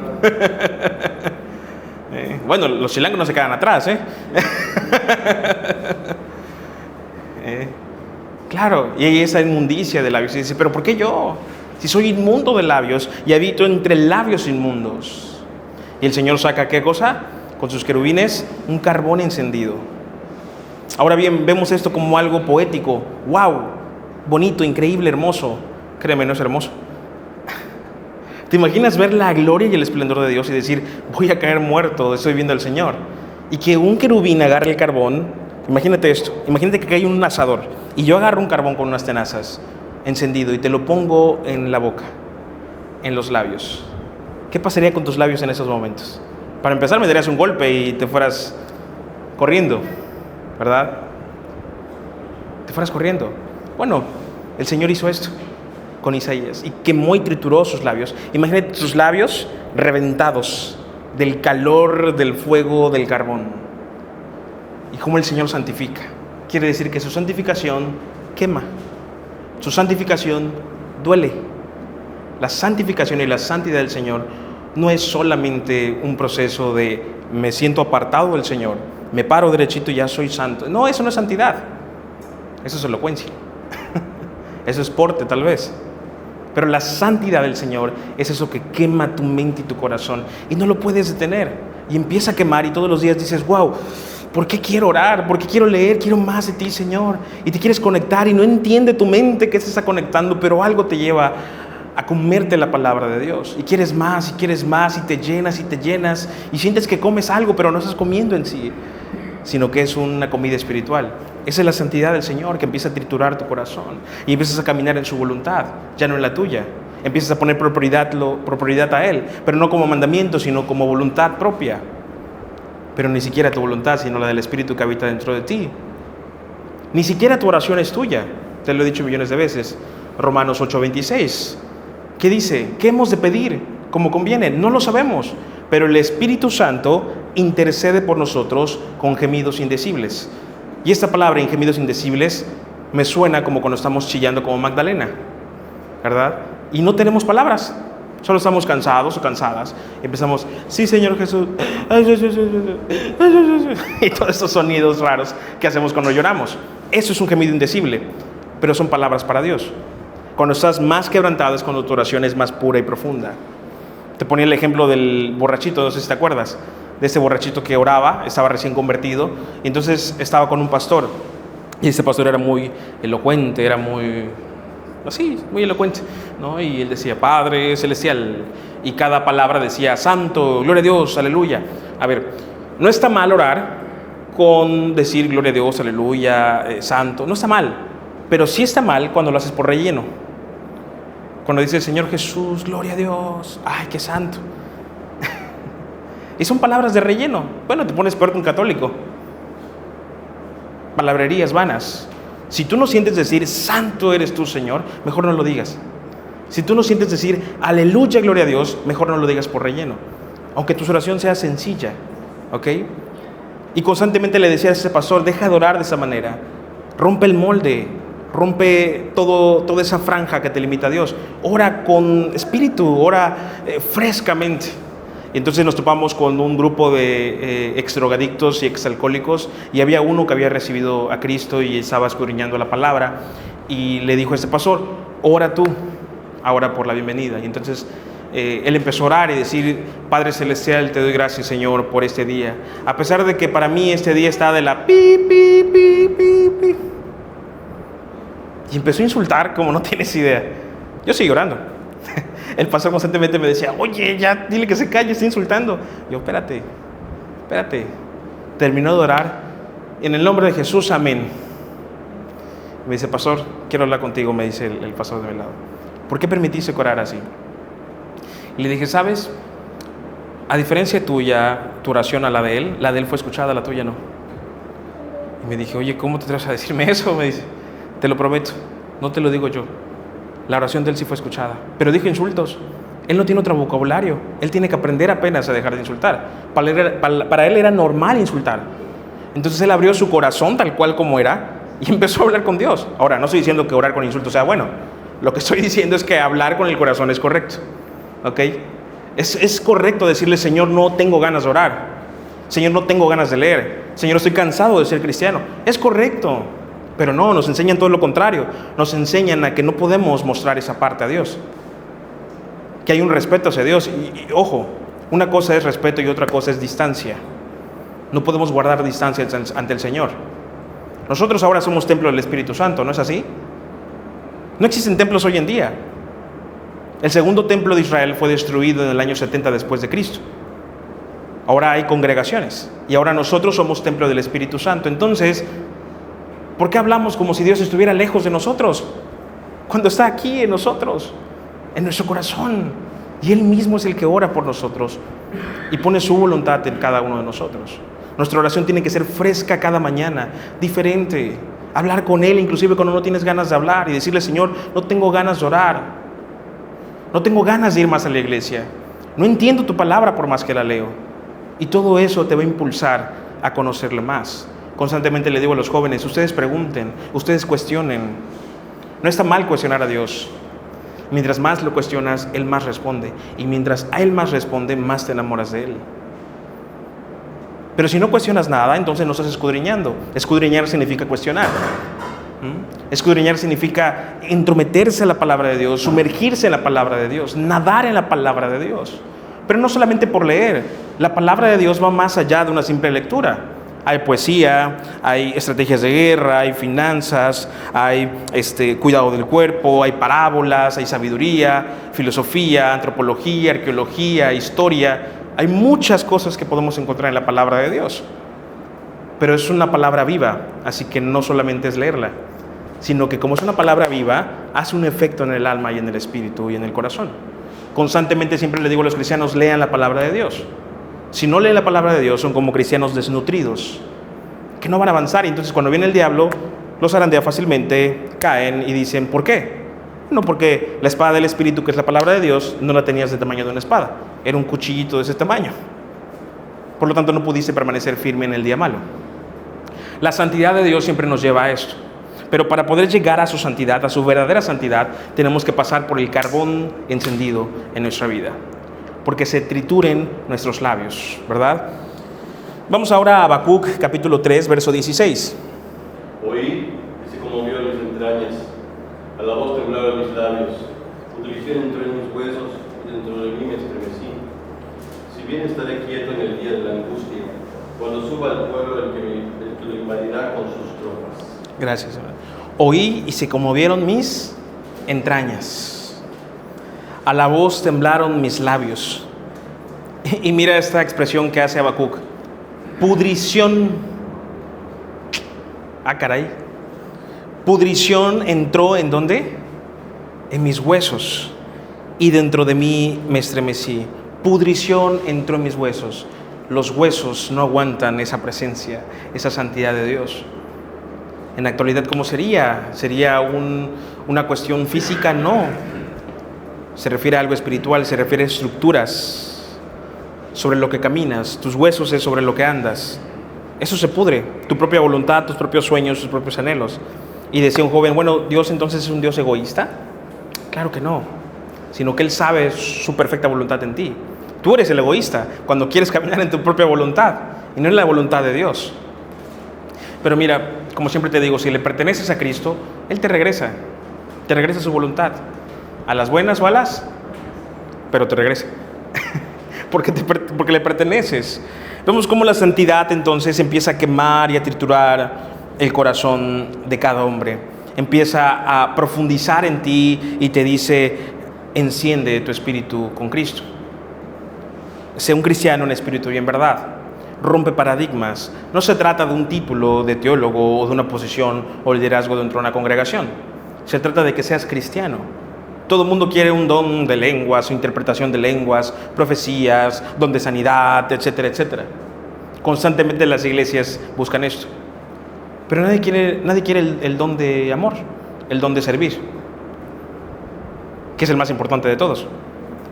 S1: Bueno, los chilangos no se quedan atrás, Claro, y hay esa inmundicia de labios. Y dice: ¿pero por qué yo? Si soy inmundo de labios y habito entre labios inmundos. Y el Señor saca, ¿qué cosa? Con sus querubines, un carbón encendido. Ahora bien, vemos esto como algo poético. ¡Wow! Bonito, increíble, hermoso. Créeme, no es hermoso. ¿Te imaginas ver la gloria y el esplendor de Dios y decir: voy a caer muerto, estoy viendo al Señor? Y que un querubín agarre el carbón. Imagínate esto, imagínate que hay un asador y yo agarro un carbón con unas tenazas encendido y te lo pongo en la boca, en los labios. ¿Qué pasaría con tus labios en esos momentos? Para empezar, me darías un golpe y te fueras corriendo, ¿verdad? Te fueras corriendo. Bueno, el Señor hizo esto con Isaías y quemó y trituró sus labios. Imagínate tus labios reventados del calor del fuego del carbón. Y cómo el Señor santifica. Quiere decir que su santificación quema. Su santificación duele. La santificación y la santidad del Señor no es solamente un proceso de me siento apartado del Señor, me paro derechito y ya soy santo. No, eso no es santidad. Eso es elocuencia. Eso es porte, tal vez. Pero la santidad del Señor es eso que quema tu mente y tu corazón y no lo puedes detener. Y empieza a quemar y todos los días dices: wow, ¿por qué quiero orar? ¿Por qué quiero leer? Quiero más de ti, Señor. Y te quieres conectar y no entiende tu mente que se está conectando, pero algo te lleva a comerte la palabra de Dios. Y quieres más y te llenas y sientes que comes algo, pero no estás comiendo en sí, sino que es una comida espiritual. Esa es la santidad del Señor, que empieza a triturar tu corazón y empiezas a caminar en su voluntad, ya no en la tuya. Empiezas a poner propiedad a Él, pero no como mandamiento, sino como voluntad propia. Pero ni siquiera tu voluntad, sino la del Espíritu que habita dentro de ti. Ni siquiera tu oración es tuya. Te lo he dicho millones de veces. Romanos 8:26. ¿Qué dice? ¿Qué hemos de pedir? Como conviene. No lo sabemos. Pero el Espíritu Santo intercede por nosotros con gemidos indecibles. Y esta palabra, en gemidos indecibles, me suena como cuando estamos chillando como Magdalena, ¿verdad? Y no tenemos palabras. Solo estamos cansados o cansadas. Empezamos: sí, Señor Jesús. Y todos estos sonidos raros que hacemos cuando lloramos. Eso es un gemido indecible, pero son palabras para Dios. Cuando estás más quebrantado es cuando tu oración es más pura y profunda. Te ponía el ejemplo del borrachito, no sé si te acuerdas, de ese borrachito que oraba, estaba recién convertido, y entonces estaba con un pastor, y ese pastor era muy elocuente, era muy elocuente, ¿no? Y él decía, Padre Celestial, y cada palabra decía, Santo, gloria a Dios, aleluya. A ver, no está mal orar con decir gloria a Dios, aleluya, santo, no está mal, pero sí está mal cuando lo haces por relleno. Cuando dice Señor Jesús, gloria a Dios, ay, qué santo. Y son palabras de relleno. Bueno, te pones peor que un católico. Palabrerías vanas. Si tú no sientes decir, santo eres tú, Señor, mejor no lo digas. Si tú no sientes decir, aleluya, gloria a Dios, mejor no lo digas por relleno. Aunque tu oración sea sencilla, ¿ok? Y constantemente le decía a ese pastor, deja de orar de esa manera. Rompe el molde, rompe toda esa franja que te limita a Dios. Ora con espíritu, ora frescamente. Y entonces nos topamos con un grupo de exdrogadictos y exalcohólicos, y había uno que había recibido a Cristo y estaba escudriñando la palabra, y le dijo a este pastor, ora tú, ahora por la bienvenida. Y entonces él empezó a orar y decir, Padre Celestial, te doy gracias, Señor, por este día. A pesar de que para mí este día está de la pi, pi, pi, pi, pi. Y empezó a insultar como no tienes idea. Yo seguí orando. El pastor constantemente me decía, oye, ya dile que se calle, está insultando. Yo, espérate. Terminó de orar. En el nombre de Jesús, amén. Me dice, pastor, quiero hablar contigo, me dice el pastor de mi lado. ¿Por qué permitiste que orara así? Y le dije, ¿sabes? A diferencia tuya, tu oración a la de él fue escuchada, la tuya no. Y me dije, oye, ¿cómo te atreves a decirme eso? Me dice, te lo prometo, no te lo digo yo. La oración de él sí fue escuchada, pero dijo insultos. Él no tiene otro vocabulario, él tiene que aprender apenas a dejar de insultar. Para él era normal insultar. Entonces él abrió su corazón tal cual como era y empezó a hablar con Dios. Ahora, no estoy diciendo que orar con insultos sea bueno. Lo que estoy diciendo es que hablar con el corazón es correcto. ¿Ok? Es correcto decirle, Señor, no tengo ganas de orar. Señor, no tengo ganas de leer. Señor, estoy cansado de ser cristiano. Es correcto. Pero no, nos enseñan todo lo contrario. Nos enseñan a que no podemos mostrar esa parte a Dios. Que hay un respeto hacia Dios. Y ojo, una cosa es respeto y otra cosa es distancia. No podemos guardar distancia ante el Señor. Nosotros ahora somos templo del Espíritu Santo, ¿no es así? No existen templos hoy en día. El segundo templo de Israel fue destruido en el año 70 después de Cristo. Ahora hay congregaciones. Y ahora nosotros somos templo del Espíritu Santo. Entonces, ¿por qué hablamos como si Dios estuviera lejos de nosotros? Cuando está aquí en nosotros, en nuestro corazón. Y Él mismo es el que ora por nosotros y pone su voluntad en cada uno de nosotros. Nuestra oración tiene que ser fresca cada mañana, diferente. Hablar con Él, inclusive cuando no tienes ganas de hablar, y decirle, Señor, no tengo ganas de orar. No tengo ganas de ir más a la iglesia. No entiendo tu palabra por más que la leo. Y todo eso te va a impulsar a conocerle más. Constantemente le digo a los jóvenes, ustedes pregunten, ustedes cuestionen. No está mal cuestionar a Dios. Mientras más lo cuestionas, Él más responde. Y mientras a Él más responde, más te enamoras de Él. Pero si no cuestionas nada, entonces no estás escudriñando. Escudriñar significa cuestionar. Escudriñar significa entrometerse en la palabra de Dios, sumergirse en la palabra de Dios, nadar en la palabra de Dios. Pero no solamente por leer. La palabra de Dios va más allá de una simple lectura. Hay poesía, hay estrategias de guerra, hay finanzas, hay cuidado del cuerpo, hay parábolas, hay sabiduría, filosofía, antropología, arqueología, historia. Hay muchas cosas que podemos encontrar en la palabra de Dios. Pero es una palabra viva, así que no solamente es leerla, sino que como es una palabra viva, hace un efecto en el alma y en el espíritu y en el corazón. Constantemente siempre le digo a los cristianos, lean la palabra de Dios. Si no leen la palabra de Dios, son como cristianos desnutridos, que no van a avanzar. Y entonces cuando viene el diablo, los zarandea fácilmente, caen y dicen, ¿por qué? No, porque la espada del Espíritu, que es la palabra de Dios, no la tenías de tamaño de una espada. Era un cuchillito de ese tamaño. Por lo tanto, no pudiste permanecer firme en el día malo. La santidad de Dios siempre nos lleva a esto. Pero para poder llegar a su santidad, a su verdadera santidad, tenemos que pasar por el carbón encendido en nuestra vida. Porque se trituren nuestros labios, ¿verdad? Vamos ahora a Habacuc, capítulo 3, verso 16.
S2: Oí y se conmovió mis entrañas, a la voz temblaron mis labios, utilicé entre mis huesos y dentro de mí me estremecí. Si bien estaré quieto en el día de la angustia, cuando suba al pueblo el que lo invadirá con sus tropas.
S1: Gracias, Señor. Oí y se conmovieron mis entrañas. A la voz temblaron mis labios. Y mira esta expresión que hace Habacuc. Pudrición. Ah, caray. Pudrición entró ¿en dónde? En mis huesos. Y dentro de mí me estremecí. Pudrición entró en mis huesos. Los huesos no aguantan esa presencia, esa santidad de Dios. En la actualidad, ¿cómo sería? ¿Sería una cuestión física? No. Se refiere a algo espiritual, se refiere a estructuras sobre lo que caminas. Tus huesos es sobre lo que andas. Eso se pudre. Tu propia voluntad, tus propios sueños, tus propios anhelos. Y decía un joven, bueno, ¿Dios entonces es un Dios egoísta? Claro que no. Sino que Él sabe su perfecta voluntad en ti. Tú eres el egoísta cuando quieres caminar en tu propia voluntad y no en la voluntad de Dios. Pero mira, como siempre te digo, si le perteneces a Cristo, Él te regresa su voluntad, a las buenas o a las, pero te regresa, porque le perteneces. Vemos cómo la santidad entonces empieza a quemar y a triturar el corazón de cada hombre, empieza a profundizar en ti y te dice, enciende tu espíritu con Cristo. Sé un cristiano en espíritu y en verdad. Rompe paradigmas. No se trata de un título de teólogo o de una posición o liderazgo dentro de una congregación. Se trata de que seas cristiano. Todo el mundo quiere un don de lenguas, interpretación de lenguas, profecías, don de sanidad, etcétera, etcétera. Constantemente las iglesias buscan esto. Pero nadie quiere el don de amor, el don de servir, que es el más importante de todos.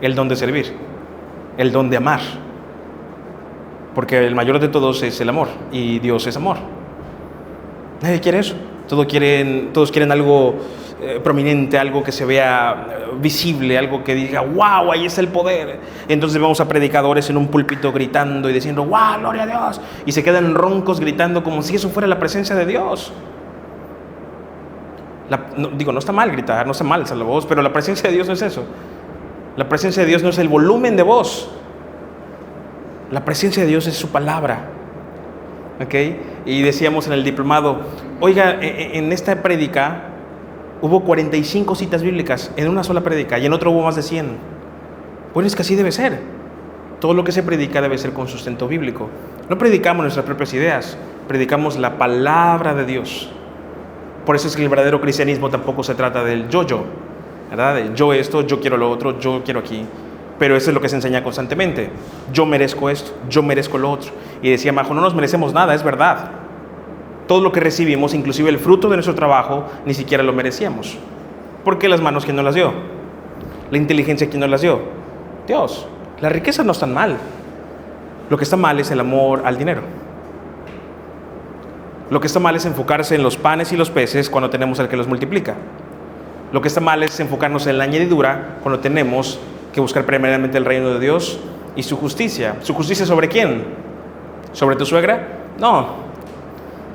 S1: El don de servir, el don de amar. Porque el mayor de todos es el amor y Dios es amor. Nadie quiere eso. Todos quieren algo prominente, algo que se vea visible, algo que diga, wow, ahí está el poder. Entonces vamos a predicadores en un púlpito gritando y diciendo, wow, gloria a Dios. Y se quedan roncos gritando como si eso fuera la presencia de Dios. No está mal gritar, no está mal alzar la voz, pero la presencia de Dios no es eso. La presencia de Dios no es el volumen de voz. La presencia de Dios es su palabra. ¿Ok? Y decíamos en el diplomado, oiga, en esta prédica hubo 45 citas bíblicas en una sola prédica y en otro hubo más de 100. Bueno, es que así debe ser. Todo lo que se predica debe ser con sustento bíblico. No predicamos nuestras propias ideas, predicamos la palabra de Dios. Por eso es que el verdadero cristianismo tampoco se trata del yo, ¿verdad? De yo esto, yo quiero lo otro, yo quiero aquí. Pero eso es lo que se enseña constantemente. Yo merezco esto, yo merezco lo otro. Y decía Majo, no nos merecemos nada, es verdad. Todo lo que recibimos, inclusive el fruto de nuestro trabajo, ni siquiera lo merecíamos. ¿Por qué las manos quién nos las dio? La inteligencia quién nos las dio? Dios. Las riquezas no están mal. Lo que está mal es el amor al dinero. Lo que está mal es enfocarse en los panes y los peces cuando tenemos al que los multiplica. Lo que está mal es enfocarnos en la añadidura cuando tenemos que buscar primeramente el reino de Dios y su justicia. ¿Su justicia sobre quién? ¿Sobre tu suegra? No.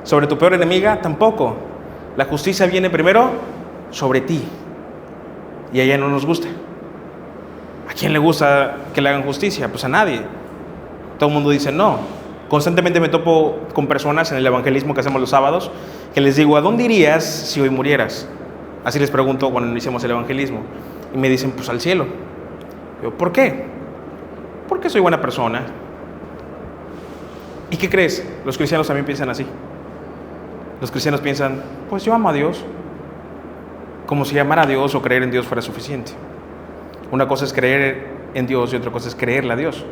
S1: ¿Sobre tu peor enemiga? Tampoco. La justicia viene primero sobre ti. Y a ella no nos gusta. ¿A quién le gusta que le hagan justicia? Pues a nadie. Todo el mundo dice no. Constantemente me topo con personas en el evangelismo que hacemos los sábados que les digo, ¿a dónde irías si hoy murieras? Así les pregunto cuando iniciamos el evangelismo. Y me dicen, pues al cielo. Yo, ¿por qué? Porque soy buena persona. ¿Y qué crees? Los cristianos también piensan así. Los cristianos piensan, pues yo amo a Dios. Como si amar a Dios o creer en Dios fuera suficiente. Una cosa es creer en Dios y otra cosa es creerle a Dios.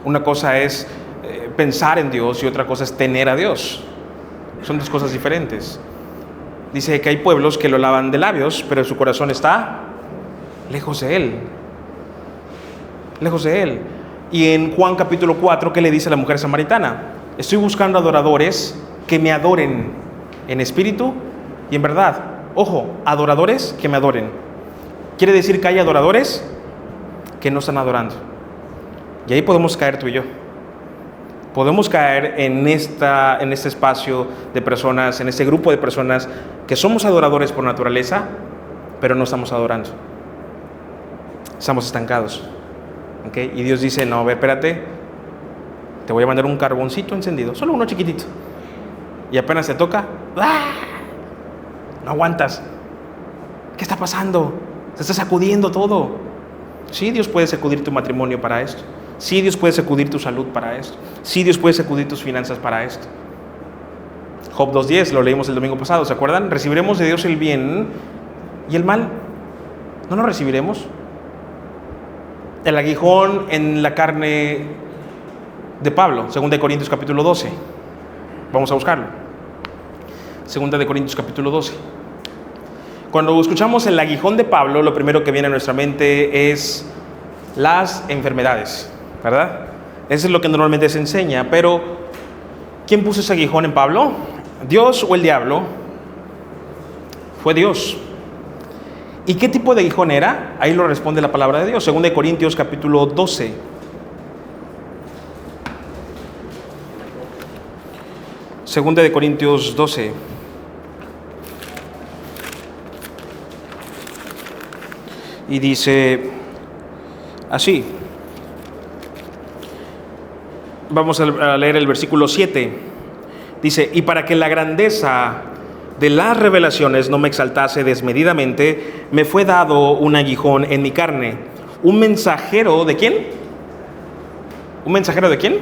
S1: Una cosa es pensar en Dios y otra cosa es tener a Dios. Son dos cosas diferentes. Dice que hay pueblos que lo alaban de labios, pero su corazón está lejos de Él. Lejos de Él. Y en Juan capítulo 4, ¿qué le dice a la mujer samaritana? Estoy buscando adoradores que me adoren en espíritu y en verdad. Ojo, adoradores que me adoren. Quiere decir que hay adoradores que no están adorando. Y ahí podemos caer tú y yo. Podemos caer en este espacio de personas, en este grupo de personas que somos adoradores por naturaleza, pero no estamos adorando. estamos estancados. ¿Okay? Y Dios dice, no, a ver, espérate, te voy a mandar un carboncito encendido, solo uno chiquitito. Y apenas te toca, ¡ah! No aguantas. ¿Qué está pasando? Se está sacudiendo todo. Sí, Dios puede sacudir tu matrimonio para esto. Sí, Dios puede sacudir tu salud para esto. Sí, Dios puede sacudir tus finanzas para esto. Job 2:10, lo leímos el domingo pasado, ¿se acuerdan? Recibiremos de Dios el bien y el mal. ¿No lo recibiremos? El aguijón en la carne de Pablo, 2 Corintios capítulo 12. Vamos a buscarlo. 2 Corintios capítulo 12. Cuando escuchamos el aguijón de Pablo, lo primero que viene a nuestra mente es las enfermedades, ¿verdad? Eso es lo que normalmente se enseña, pero ¿quién puso ese aguijón en Pablo? ¿Dios o el diablo? Fue Dios. ¿Y qué tipo de aguijón era? Ahí lo responde la palabra de Dios, 2 Corintios capítulo 12. Segunda de Corintios 12. Y dice así. Vamos a leer el versículo 7. Dice, y para que la grandeza de las revelaciones no me exaltase desmedidamente, me fue dado un aguijón en mi carne. ¿Un mensajero de quién? ¿Un mensajero de quién?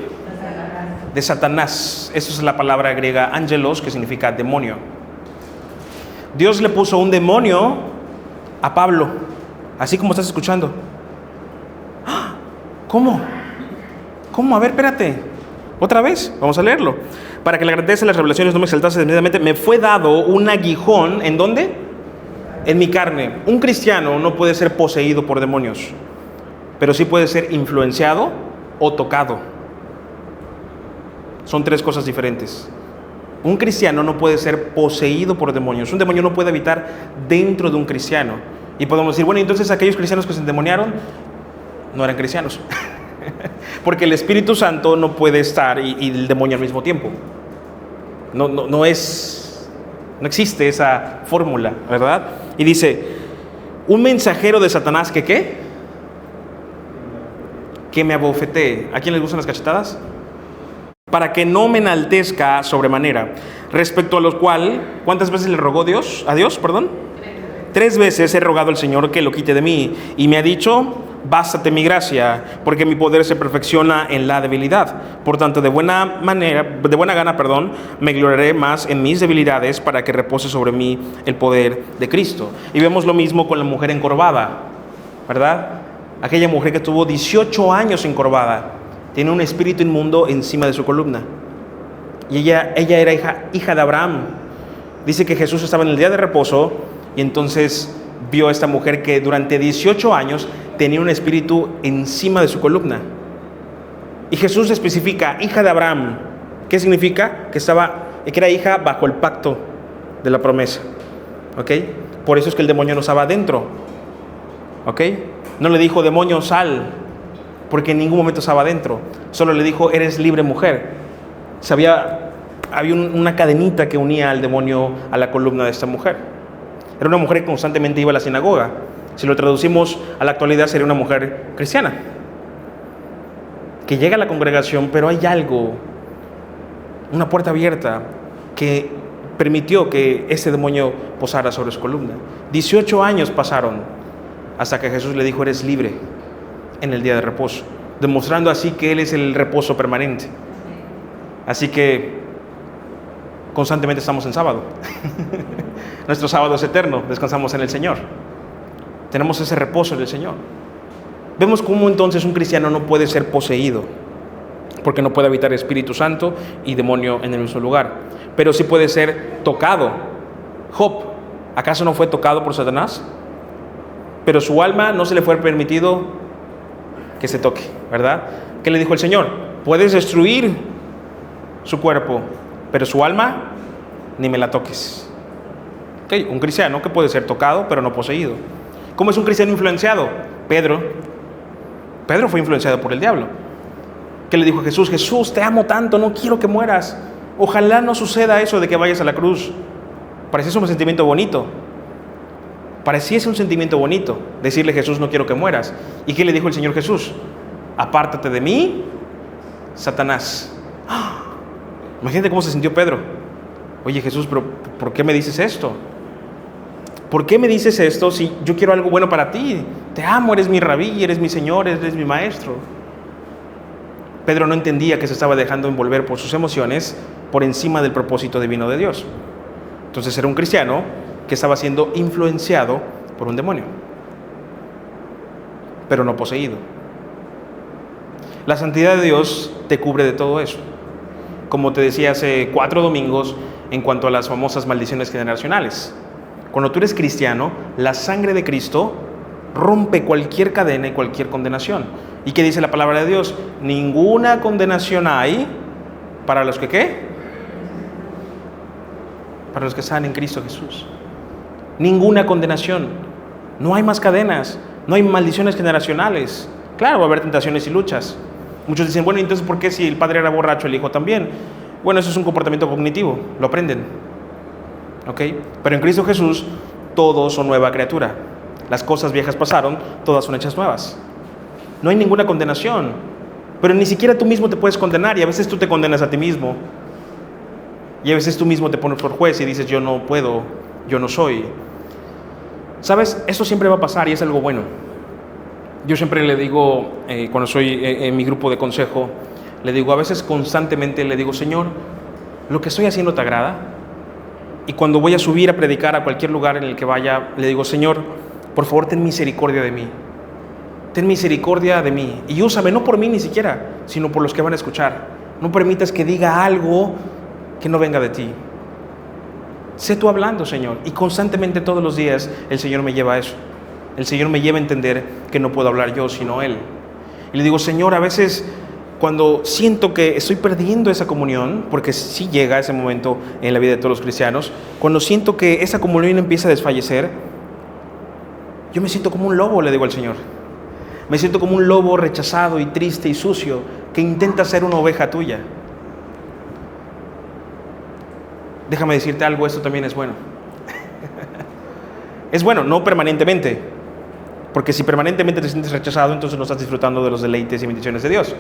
S1: De Satanás. Esa es la palabra griega angelos, que significa demonio. Dios le puso un demonio a Pablo, así como estás escuchando. ¿Cómo? ¿Cómo? A ver, espérate. Otra vez, vamos a leerlo. Para que la grandeza de las revelaciones no me exaltase desmedidamente, me fue dado un aguijón. ¿En dónde? En mi carne. Un cristiano no puede ser poseído por demonios, pero sí puede ser influenciado o tocado. Son tres cosas diferentes. Un cristiano no puede ser poseído por demonios. Un demonio no puede habitar dentro de un cristiano. Y podemos decir, bueno, entonces aquellos cristianos que se endemoniaron no eran cristianos. Porque el Espíritu Santo no puede estar y el demonio al mismo tiempo. No existe esa fórmula, ¿verdad? Y dice, un mensajero de Satanás que ¿qué? Que me abofetee. ¿A quién les gustan las cachetadas? Para que no me enaltezca sobremanera. Respecto a lo cual, ¿cuántas veces le rogó a Dios? 3 veces he rogado al Señor que lo quite de mí, y me ha dicho, bástate mi gracia, porque mi poder se perfecciona en la debilidad. Por tanto, de buena gana, me gloriaré más en mis debilidades, para que repose sobre mí el poder de Cristo. Y vemos lo mismo con la mujer encorvada, ¿verdad? Aquella mujer que tuvo 18 años encorvada, tiene un espíritu inmundo encima de su columna. Y ella era hija de Abraham. Dice que Jesús estaba en el día de reposo, y entonces vio a esta mujer que durante 18 años tenía un espíritu encima de su columna. Y Jesús especifica, hija de Abraham. ¿Qué significa? Que era hija bajo el pacto de la promesa. ¿Ok? Por eso es que el demonio no estaba adentro. ¿Ok? No le dijo, demonio, sal, porque en ningún momento estaba adentro. Solo le dijo, eres libre, mujer. Había una cadenita que unía al demonio a la columna de esta mujer. Era una mujer que constantemente iba a la sinagoga. Si lo traducimos a la actualidad, sería una mujer cristiana que llega a la congregación, pero hay algo, una puerta abierta, que permitió que ese demonio posara sobre su columna. 18 años pasaron hasta que Jesús le dijo, eres libre en el día de reposo, demostrando así que Él es el reposo permanente. Así que constantemente estamos en sábado. Nuestro sábado es eterno, descansamos en el Señor. Tenemos ese reposo del Señor. Vemos cómo entonces un cristiano no puede ser poseído, porque no puede habitar Espíritu Santo y demonio en el mismo lugar, pero sí puede ser tocado. Job, ¿acaso no fue tocado por Satanás? Pero su alma no se le fue permitido que se toque, ¿verdad? ¿Qué le dijo el Señor? Puedes destruir su cuerpo, pero su alma ni me la toques. Okay, un cristiano que puede ser tocado, pero no poseído. ¿Cómo es un cristiano influenciado? Pedro fue influenciado por el diablo. ¿Qué le dijo a Jesús? Jesús, te amo tanto, no quiero que mueras. Ojalá no suceda eso de que vayas a la cruz. Parece un sentimiento bonito. Pareciese un sentimiento bonito decirle: Jesús, no quiero que mueras. ¿Y qué le dijo el Señor Jesús? Apártate de mí, Satanás. ¡Ah! Imagínate cómo se sintió Pedro. Oye, Jesús, pero ¿por qué me dices esto? ¿Por qué me dices esto si yo quiero algo bueno para ti? Te amo, eres mi rabí, eres mi Señor, eres mi maestro. Pedro no entendía que se estaba dejando envolver por sus emociones por encima del propósito divino de Dios. Entonces era un cristiano que estaba siendo influenciado por un demonio, pero no poseído. La santidad de Dios te cubre de todo eso. Como te decía hace 4 domingos en cuanto a las famosas maldiciones generacionales. Cuando tú eres cristiano, la sangre de Cristo rompe cualquier cadena y cualquier condenación. ¿Y qué dice la palabra de Dios? Ninguna condenación hay para los que ¿qué? Para los que están en Cristo Jesús. Ninguna condenación. No hay más cadenas, no hay maldiciones generacionales. Claro, va a haber tentaciones y luchas. Muchos dicen: bueno, entonces ¿por qué si el padre era borracho, el hijo también? Bueno, eso es un comportamiento cognitivo, lo aprenden. ¿Ok? Pero en Cristo Jesús todos son nueva criatura. Las cosas viejas pasaron, todas son hechas nuevas. No hay ninguna condenación. Pero ni siquiera tú mismo te puedes condenar, y a veces tú te condenas a ti mismo. Y a veces tú mismo te pones por juez y dices: yo no puedo, yo no soy. ¿Sabes? Eso siempre va a pasar y es algo bueno. Yo siempre le digo, cuando estoy en mi grupo de consejo, le digo, a veces constantemente le digo: Señor, ¿lo que estoy haciendo te agrada? Y cuando voy a subir a predicar a cualquier lugar en el que vaya, le digo: Señor, por favor, ten misericordia de mí. Ten misericordia de mí. Y úsame, no por mí ni siquiera, sino por los que van a escuchar. No permitas que diga algo que no venga de ti. Sé tú hablando, Señor. Y constantemente, todos los días, el Señor me lleva a eso. El Señor me lleva a entender que no puedo hablar yo, sino Él. Y le digo: Señor, a veces cuando siento que estoy perdiendo esa comunión, porque sí llega ese momento en la vida de todos los cristianos, cuando siento que esa comunión empieza a desfallecer, yo me siento como un lobo, le digo al Señor. Me siento como un lobo rechazado y triste y sucio que intenta ser una oveja tuya. Déjame decirte algo, esto también es bueno. Es bueno, no permanentemente, porque si permanentemente te sientes rechazado, entonces no estás disfrutando de los deleites y bendiciones de Dios.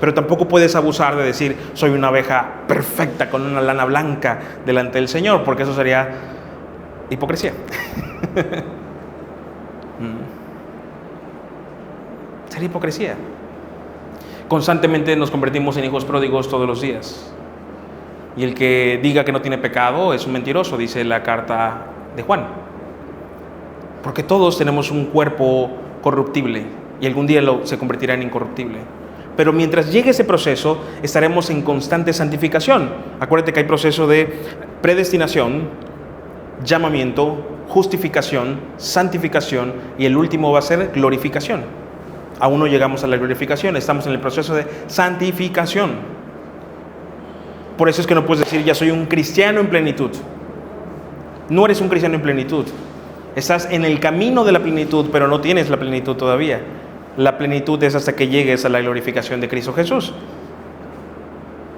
S1: Pero tampoco puedes abusar de decir: soy una oveja perfecta con una lana blanca delante del Señor, porque eso sería hipocresía. Sería hipocresía. Constantemente nos convertimos en hijos pródigos todos los días. Y el que diga que no tiene pecado es un mentiroso, dice la carta de Juan. Porque todos tenemos un cuerpo corruptible y algún día se convertirá en incorruptible. Pero mientras llegue ese proceso, estaremos en constante santificación. Acuérdate que hay proceso de predestinación, llamamiento, justificación, santificación, y el último va a ser glorificación. Aún no llegamos a la glorificación, estamos en el proceso de santificación. Por eso es que no puedes decir: ya soy un cristiano en plenitud. No eres un cristiano en plenitud. Estás en el camino de la plenitud, pero no tienes la plenitud todavía. La plenitud es hasta que llegues a la glorificación de Cristo Jesús.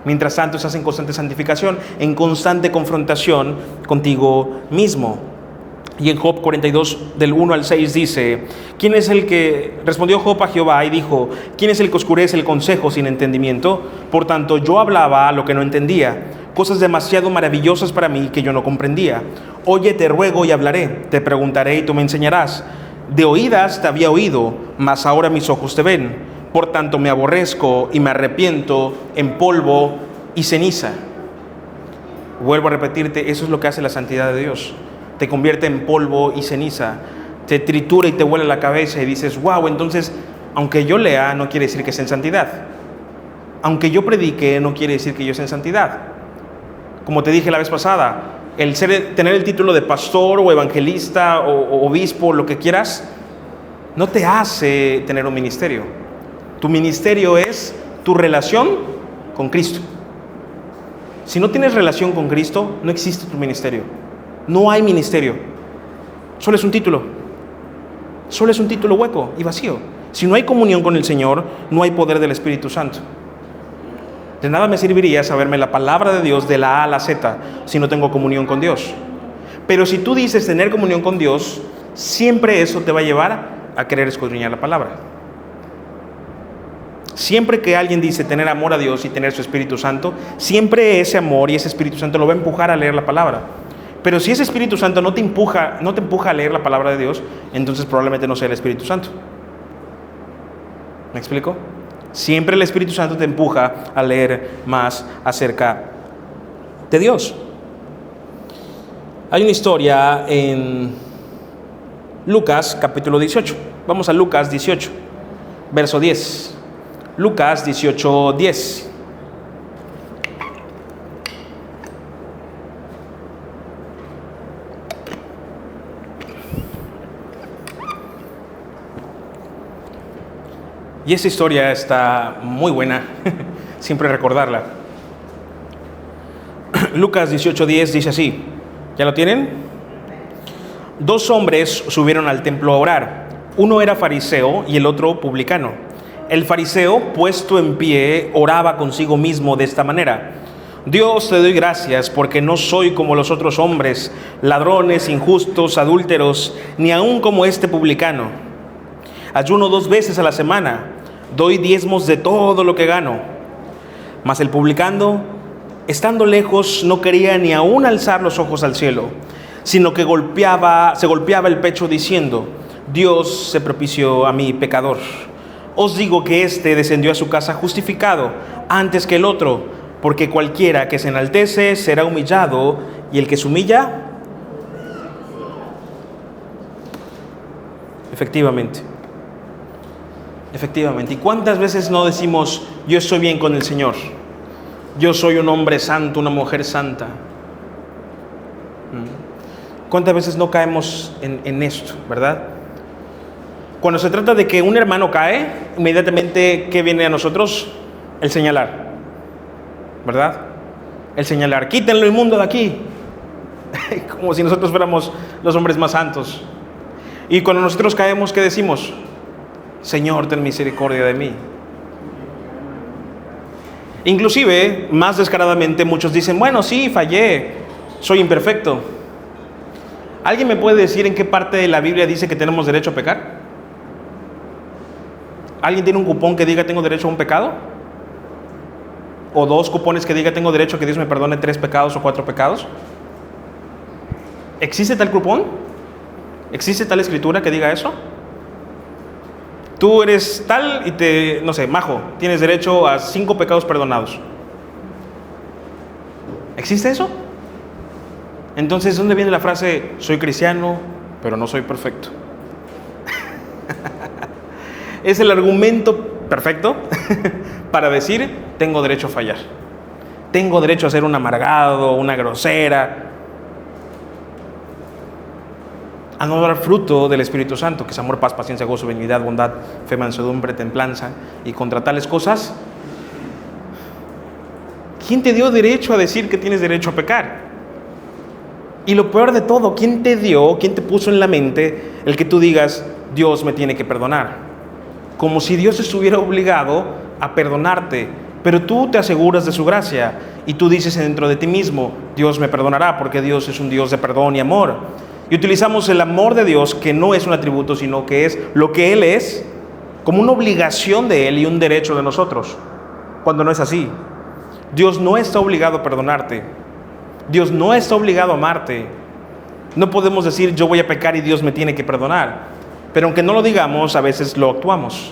S1: Mientras tanto, estás en constante santificación, en constante confrontación contigo mismo. Y en Job 42, del 1 al 6 dice: ¿quién es el que respondió Job a Jehová y dijo: ¿quién es el que oscurece el consejo sin entendimiento? Por tanto, yo hablaba lo que no entendía, cosas demasiado maravillosas para mí que yo no comprendía. Oye, te ruego y hablaré, te preguntaré y tú me enseñarás. De oídas te había oído, mas ahora mis ojos te ven. Por tanto, me aborrezco y me arrepiento en polvo y ceniza. Vuelvo a repetirte, eso es lo que hace la santidad de Dios. Te convierte en polvo y ceniza, te tritura y te vuela la cabeza y dices: wow, entonces, aunque yo lea, no quiere decir que esté en santidad. Aunque yo predique, no quiere decir que yo esté en santidad. Como te dije la vez pasada, tener el título de pastor o evangelista o obispo, lo que quieras, no te hace tener un ministerio. Tu ministerio es tu relación con Cristo. Si no tienes relación con Cristo, no existe tu ministerio. No hay ministerio. Solo es un título. Solo es un título hueco y vacío. Si no hay comunión con el Señor, no hay poder del Espíritu Santo. De nada me serviría saberme la palabra de Dios de la A a la Z si no tengo comunión con Dios. Pero si tú dices tener comunión con Dios siempre eso te va a llevar a querer escudriñar la palabra. Siempre que alguien dice tener amor a Dios y tener su Espíritu Santo, siempre ese amor y ese Espíritu Santo lo va a empujar a leer la palabra. Pero si ese Espíritu Santo no te empuja a leer la palabra de Dios, entonces probablemente no sea el Espíritu Santo. ¿Me explico? Siempre el Espíritu Santo te empuja a leer más acerca de Dios. Hay una historia en Lucas capítulo 18. Vamos a Lucas 18, verso 10. Lucas 18, 10. Y esta historia está muy buena, siempre recordarla. Lucas 18:10 dice así, ¿ya lo tienen? 2 hombres subieron al templo a orar. Uno era fariseo y el otro publicano. El fariseo, puesto en pie, oraba consigo mismo de esta manera: Dios, te doy gracias porque no soy como los otros hombres, ladrones, injustos, adúlteros, ni aun como este publicano. Ayuno 2 veces a la semana, doy diezmos de todo lo que gano. Mas el publicano, estando lejos, no quería ni aun alzar los ojos al cielo, sino que se golpeaba el pecho diciendo: Dios se propició a mí, pecador. Os digo que éste descendió a su casa justificado antes que el otro, porque cualquiera que se enaltece será humillado, y el que se humilla, efectivamente. ¿Y cuántas veces no decimos: yo estoy bien con el Señor, yo soy un hombre santo, una mujer santa? ¿Cuántas veces no caemos en esto, verdad? Cuando se trata de que un hermano cae, inmediatamente, ¿qué viene a nosotros? El señalar, ¿verdad? El señalar: quítenlo inmundo de aquí. Como si nosotros fuéramos los hombres más santos. Y cuando nosotros caemos, ¿qué decimos? Señor, ten misericordia de mí. Inclusive, más descaradamente, muchos dicen: bueno, sí, fallé, soy imperfecto. ¿Alguien me puede decir en qué parte de la Biblia dice que tenemos derecho a pecar? ¿Alguien tiene un cupón que diga tengo derecho a un pecado? ¿O 2 cupones que diga tengo derecho a que Dios me perdone 3 pecados o 4 pecados? ¿Existe tal cupón? ¿Existe tal escritura que diga eso? Tú eres tal y Majo, tienes derecho a 5 pecados perdonados. ¿Existe eso? Entonces, ¿dónde viene la frase: soy cristiano, pero no soy perfecto? Es el argumento perfecto para decir: tengo derecho a fallar, tengo derecho a ser un amargado, una grosera, a no dar fruto del Espíritu Santo, que es amor, paz, paciencia, gozo, benignidad, bondad, fe, mansedumbre, templanza, y contra tales cosas, ¿quién te dio derecho a decir que tienes derecho a pecar? Y lo peor de todo, ¿quién te puso en la mente el que tú digas: Dios me tiene que perdonar? Como si Dios estuviera obligado a perdonarte, pero tú te aseguras de su gracia y tú dices dentro de ti mismo: Dios me perdonará, porque Dios es un Dios de perdón y amor. Y utilizamos el amor de Dios, que no es un atributo, sino que es lo que Él es, como una obligación de Él y un derecho de nosotros, cuando no es así. Dios no está obligado a perdonarte, Dios no está obligado a amarte. No podemos decir: yo voy a pecar y Dios me tiene que perdonar. Pero aunque no lo digamos, a veces lo actuamos.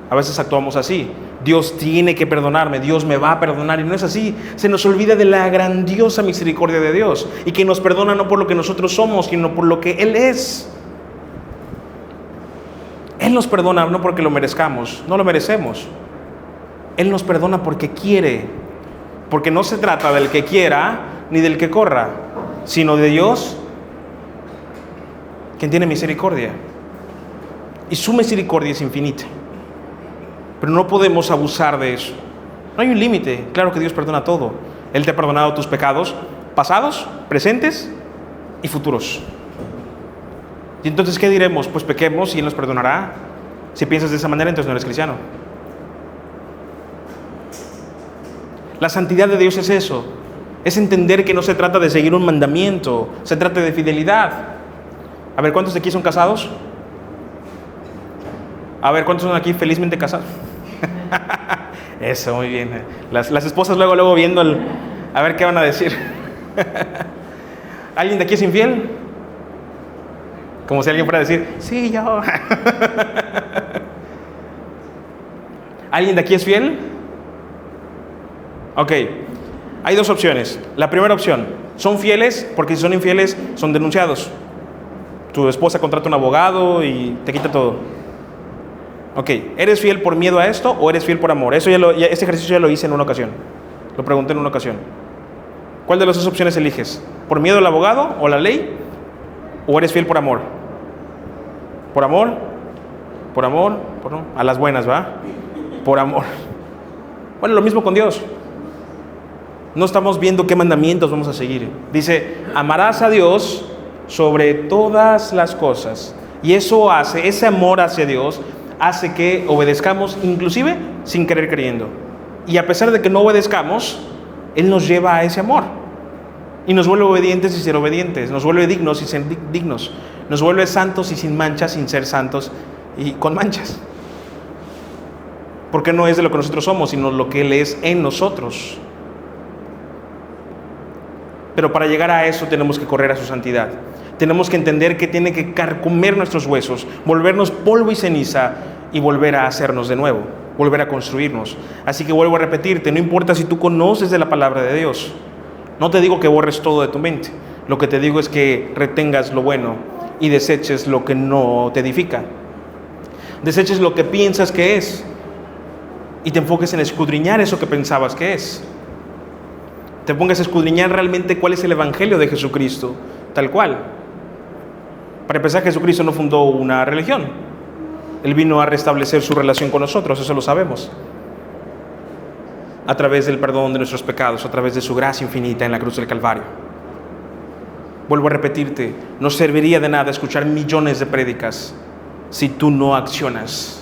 S1: A veces actuamos así: Dios tiene que perdonarme, Dios me va a perdonar. Y no es así. Se nos olvida de la grandiosa misericordia de Dios, y que nos perdona no por lo que nosotros somos, sino por lo que Él es. Él nos perdona no porque lo merezcamos, no lo merecemos. Él nos perdona porque quiere. Porque no se trata del que quiera ni del que corra, sino de Dios, quien tiene misericordia. Y su misericordia es infinita. Pero no podemos abusar de eso. No hay un límite. Claro que Dios perdona todo. Él te ha perdonado tus pecados pasados, presentes y futuros. Y entonces, ¿qué diremos? Pues pequemos y Él nos perdonará. Si piensas de esa manera, entonces no eres cristiano. La santidad de Dios es eso. Es entender que no se trata de seguir un mandamiento, se trata de fidelidad. A ver, ¿cuántos de aquí son casados? A ver, ¿cuántos son aquí felizmente casados? Eso, muy bien. Las esposas luego viendo a ver qué van a decir. ¿Alguien de aquí es infiel? Como si alguien fuera a decir, sí, yo. ¿Alguien de aquí es fiel? Ok, hay dos opciones. La primera opción, son fieles porque si son infieles son denunciados. Tu esposa contrata un abogado y te quita todo. Ok, ¿eres fiel por miedo a esto o eres fiel por amor? Este ejercicio ya lo hice en una ocasión. Lo pregunté en una ocasión. ¿Cuál de las dos opciones eliges? ¿Por miedo al abogado o la ley? ¿O eres fiel por amor? ¿Por amor? ¿Por amor? A las buenas, ¿va? Por amor. Bueno, lo mismo con Dios. No estamos viendo qué mandamientos vamos a seguir. Dice, amarás a Dios sobre todas las cosas. Y eso hace, ese amor hacia Dios, hace que obedezcamos, inclusive sin querer creyendo. Y a pesar de que no obedezcamos, Él nos lleva a ese amor. Y nos vuelve obedientes y ser obedientes. Nos vuelve dignos y ser dignos. Nos vuelve santos y sin manchas, sin ser santos y con manchas. Porque no es de lo que nosotros somos, sino lo que Él es en nosotros. Pero para llegar a eso tenemos que correr a su santidad. Tenemos que entender que tiene que carcomer nuestros huesos, volvernos polvo y ceniza y volver a hacernos de nuevo, volver a construirnos. Así que vuelvo a repetirte, no importa si tú conoces de la palabra de Dios. No te digo que borres todo de tu mente. Lo que te digo es que retengas lo bueno y deseches lo que no te edifica. Deseches lo que piensas que es y te enfoques en escudriñar eso que pensabas que es. Te pongas a escudriñar realmente cuál es el evangelio de Jesucristo, tal cual. Para empezar, Jesucristo no fundó una religión. Él vino a restablecer su relación con nosotros, eso lo sabemos. A través del perdón de nuestros pecados, a través de su gracia infinita en la cruz del Calvario. Vuelvo a repetirte, no serviría de nada escuchar millones de prédicas si tú no accionas.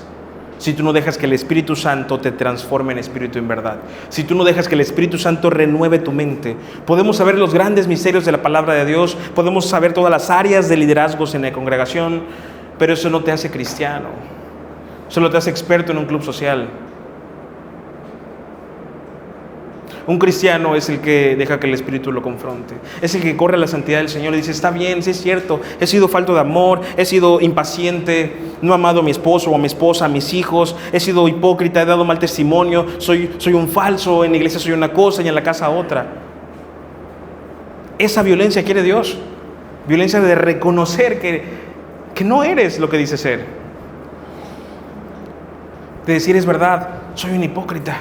S1: Si tú no dejas que el Espíritu Santo te transforme en espíritu en verdad. Si tú no dejas que el Espíritu Santo renueve tu mente. Podemos saber los grandes misterios de la palabra de Dios. Podemos saber todas las áreas de liderazgos en la congregación. Pero eso no te hace cristiano. Solo te hace experto en un club social. Un cristiano es el que deja que el Espíritu lo confronte. Es el que corre a la santidad del Señor y dice, está bien, sí es cierto, he sido falto de amor, he sido impaciente, no he amado a mi esposo o a mi esposa, a mis hijos, he sido hipócrita, he dado mal testimonio, soy un falso, en la iglesia soy una cosa y en la casa otra. Esa violencia quiere Dios. Violencia de reconocer que no eres lo que dices ser. De decir, es verdad, soy un hipócrita.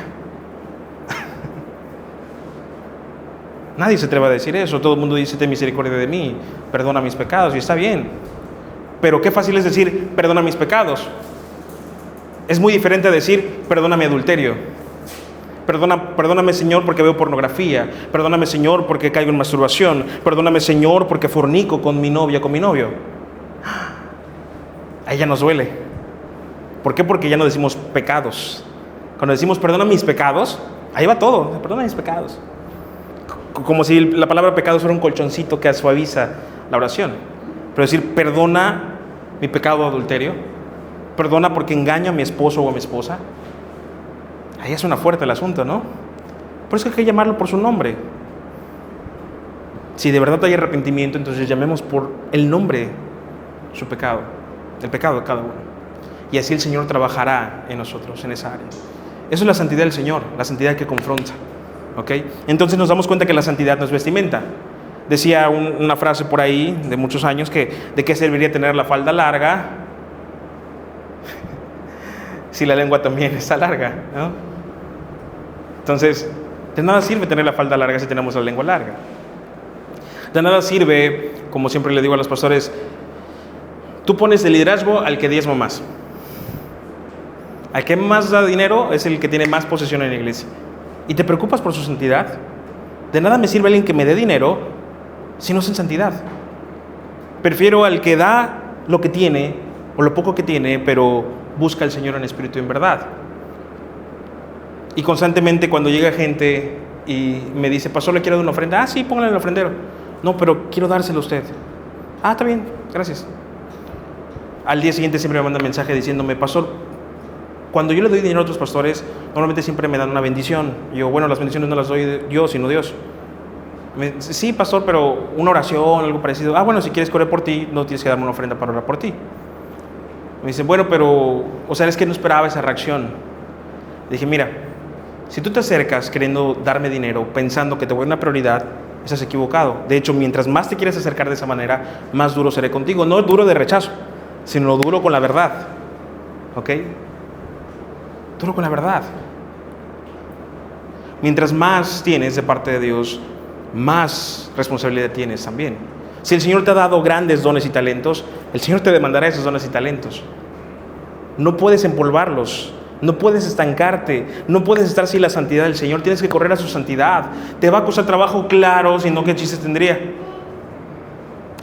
S1: Nadie se atreve a decir eso. Todo el mundo dice, ten misericordia de mí, perdona mis pecados, y está bien. Pero qué fácil es decir, perdona mis pecados. Es muy diferente a decir, perdona mi adulterio. Perdóname, Señor, porque veo pornografía. Perdóname, Señor, porque caigo en masturbación. Perdóname, Señor, porque fornico con mi novia, con mi novio. A ella nos duele. ¿Por qué? Porque ya no decimos pecados. Cuando decimos, perdona mis pecados, ahí va todo, perdona mis pecados. Como si la palabra pecado fuera un colchoncito que suaviza la oración. Pero decir, perdona mi pecado de adulterio, perdona porque engaño a mi esposo o a mi esposa, ahí es una fuerte el asunto, ¿no? Por eso hay que llamarlo por su nombre. Si de verdad hay arrepentimiento, entonces llamemos por el nombre su pecado, el pecado de cada uno. Y así el Señor trabajará en nosotros, en esa área. Eso es la santidad del Señor, la santidad que confronta. ¿Okay? Entonces nos damos cuenta que la santidad no es vestimenta. Decía una frase por ahí de muchos años que ¿de qué serviría tener la falda larga si la lengua también está larga, ¿no? Entonces, de nada sirve tener la falda larga si tenemos la lengua larga. De nada sirve, como siempre le digo a los pastores, tú pones de liderazgo al que diezma más. Al que más da dinero es el que tiene más posesión en la iglesia. ¿Y te preocupas por su santidad? De nada me sirve alguien que me dé dinero si no es en santidad. Prefiero al que da lo que tiene o lo poco que tiene, pero busca al Señor en espíritu y en verdad. Y constantemente cuando llega gente y me dice, pastor, le quiero dar una ofrenda. Ah, sí, póngale en el ofrendero. No, pero quiero dárselo a usted. Ah, está bien, gracias. Al día siguiente siempre me manda mensaje diciéndome, pastor, cuando yo le doy dinero a otros pastores, normalmente siempre me dan una bendición. Y yo, bueno, las bendiciones no las doy yo, sino Dios. Sí, pastor, pero una oración, algo parecido. Ah, bueno, si quieres correr por ti, no tienes que darme una ofrenda para orar por ti. Me dice, bueno, pero, o sea, es que no esperaba esa reacción. Le dije, mira, si tú te acercas queriendo darme dinero, pensando que te voy a una prioridad, estás equivocado. De hecho, mientras más te quieres acercar de esa manera, más duro seré contigo. No duro de rechazo, sino duro con la verdad. ¿Ok? Duro con la verdad. Mientras más tienes de parte de Dios, más responsabilidad tienes también. Si el Señor te ha dado grandes dones y talentos, el Señor te demandará esos dones y talentos. No puedes empolvarlos, no puedes estancarte, no puedes estar sin la santidad del Señor, tienes que correr a su santidad. Te va a costar trabajo, claro, si no, ¿qué chiste tendría?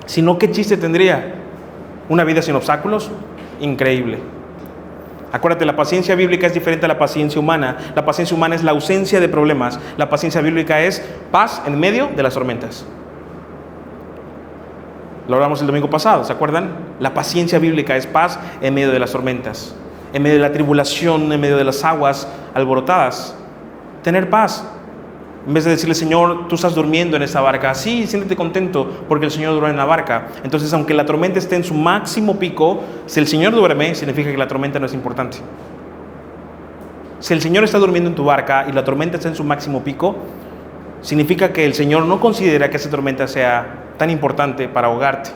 S1: Si no, ¿qué chiste tendría? Una vida sin obstáculos, increíble. Acuérdate, la paciencia bíblica es diferente a la paciencia humana. La paciencia humana es la ausencia de problemas. La paciencia bíblica es paz en medio de las tormentas. Lo hablamos el domingo pasado, ¿se acuerdan? La paciencia bíblica es paz en medio de las tormentas, en medio de la tribulación, en medio de las aguas alborotadas. Tener paz. En vez de decirle, Señor, tú estás durmiendo en esta barca. Sí, siéntete contento porque el Señor duerme en la barca. Entonces, aunque la tormenta esté en su máximo pico, si el Señor duerme, significa que la tormenta no es importante. Si el Señor está durmiendo en tu barca y la tormenta está en su máximo pico, significa que el Señor no considera que esa tormenta sea tan importante para ahogarte.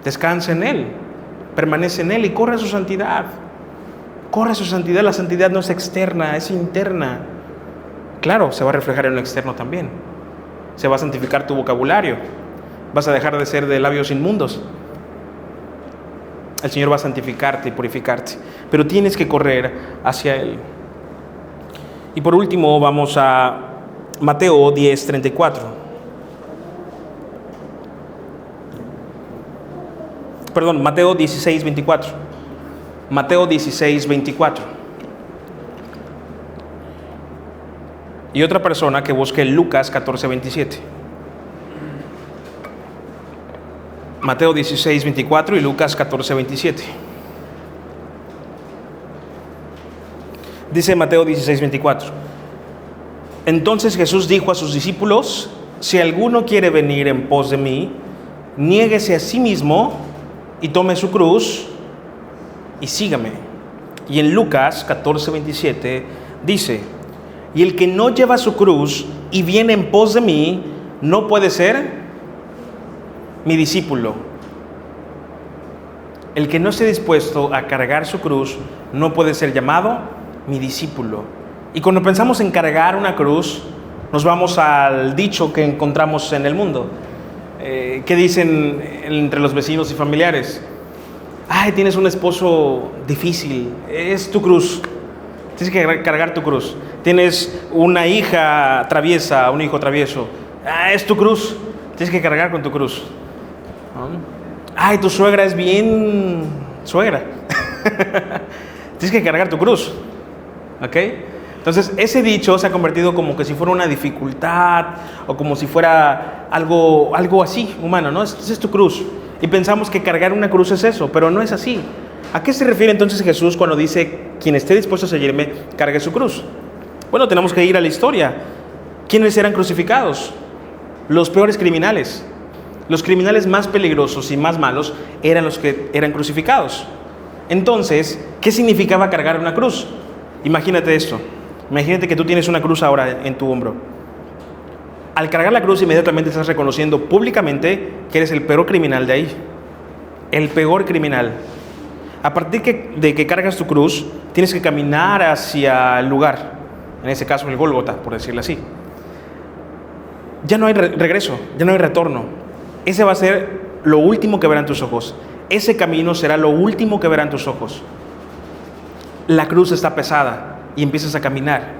S1: Descansa en Él, permanece en Él y corre a su santidad. Corre a su santidad. La santidad no es externa, es interna. Claro, se va a reflejar en lo externo también. Se va a santificar tu vocabulario. Vas a dejar de ser de labios inmundos. El Señor va a santificarte y purificarte. Pero tienes que correr hacia Él. Y por último vamos a Mateo 10:34. Perdón, Mateo 16:24. Mateo 16:24. Y otra persona que busque Lucas 14:27. Mateo 16:24 y Lucas 14:27. Dice Mateo 16:24. Entonces Jesús dijo a sus discípulos, si alguno quiere venir en pos de mí, niéguese a sí mismo y tome su cruz y sígame. Y en Lucas 14:27 dice, y el que no lleva su cruz y viene en pos de mí, no puede ser mi discípulo. El que no esté dispuesto a cargar su cruz, no puede ser llamado mi discípulo. Y cuando pensamos en cargar una cruz, nos vamos al dicho que encontramos en el mundo. ¿Qué dicen entre los vecinos y familiares? Ay, tienes un esposo difícil, es tu cruz. Tienes que cargar tu cruz. Tienes una hija traviesa, un hijo travieso. Es tu cruz. Tienes que cargar con tu cruz. Ay, tu suegra es bien suegra. Tienes que cargar tu cruz. ¿Ok? Entonces, ese dicho se ha convertido como que si fuera una dificultad o como si fuera algo así, humano, ¿no? Esa es tu cruz. Y pensamos que cargar una cruz es eso, pero no es así. ¿A qué se refiere entonces Jesús cuando dice, quien esté dispuesto a seguirme, cargue su cruz? Bueno, tenemos que ir a la historia. ¿Quiénes eran crucificados? Los peores criminales. Los criminales más peligrosos y más malos eran los que eran crucificados. Entonces, ¿qué significaba cargar una cruz? Imagínate esto. Imagínate que tú tienes una cruz ahora en tu hombro. Al cargar la cruz, inmediatamente estás reconociendo públicamente que eres el peor criminal de ahí. El peor criminal. A partir de que cargas tu cruz, tienes que caminar hacia el lugar, en ese caso el Gólgota, por decirlo así. Ya no hay regreso, ya no hay retorno. Ese va a ser lo último que verán tus ojos. Ese camino será lo último que verán tus ojos. La cruz está pesada y empiezas a caminar.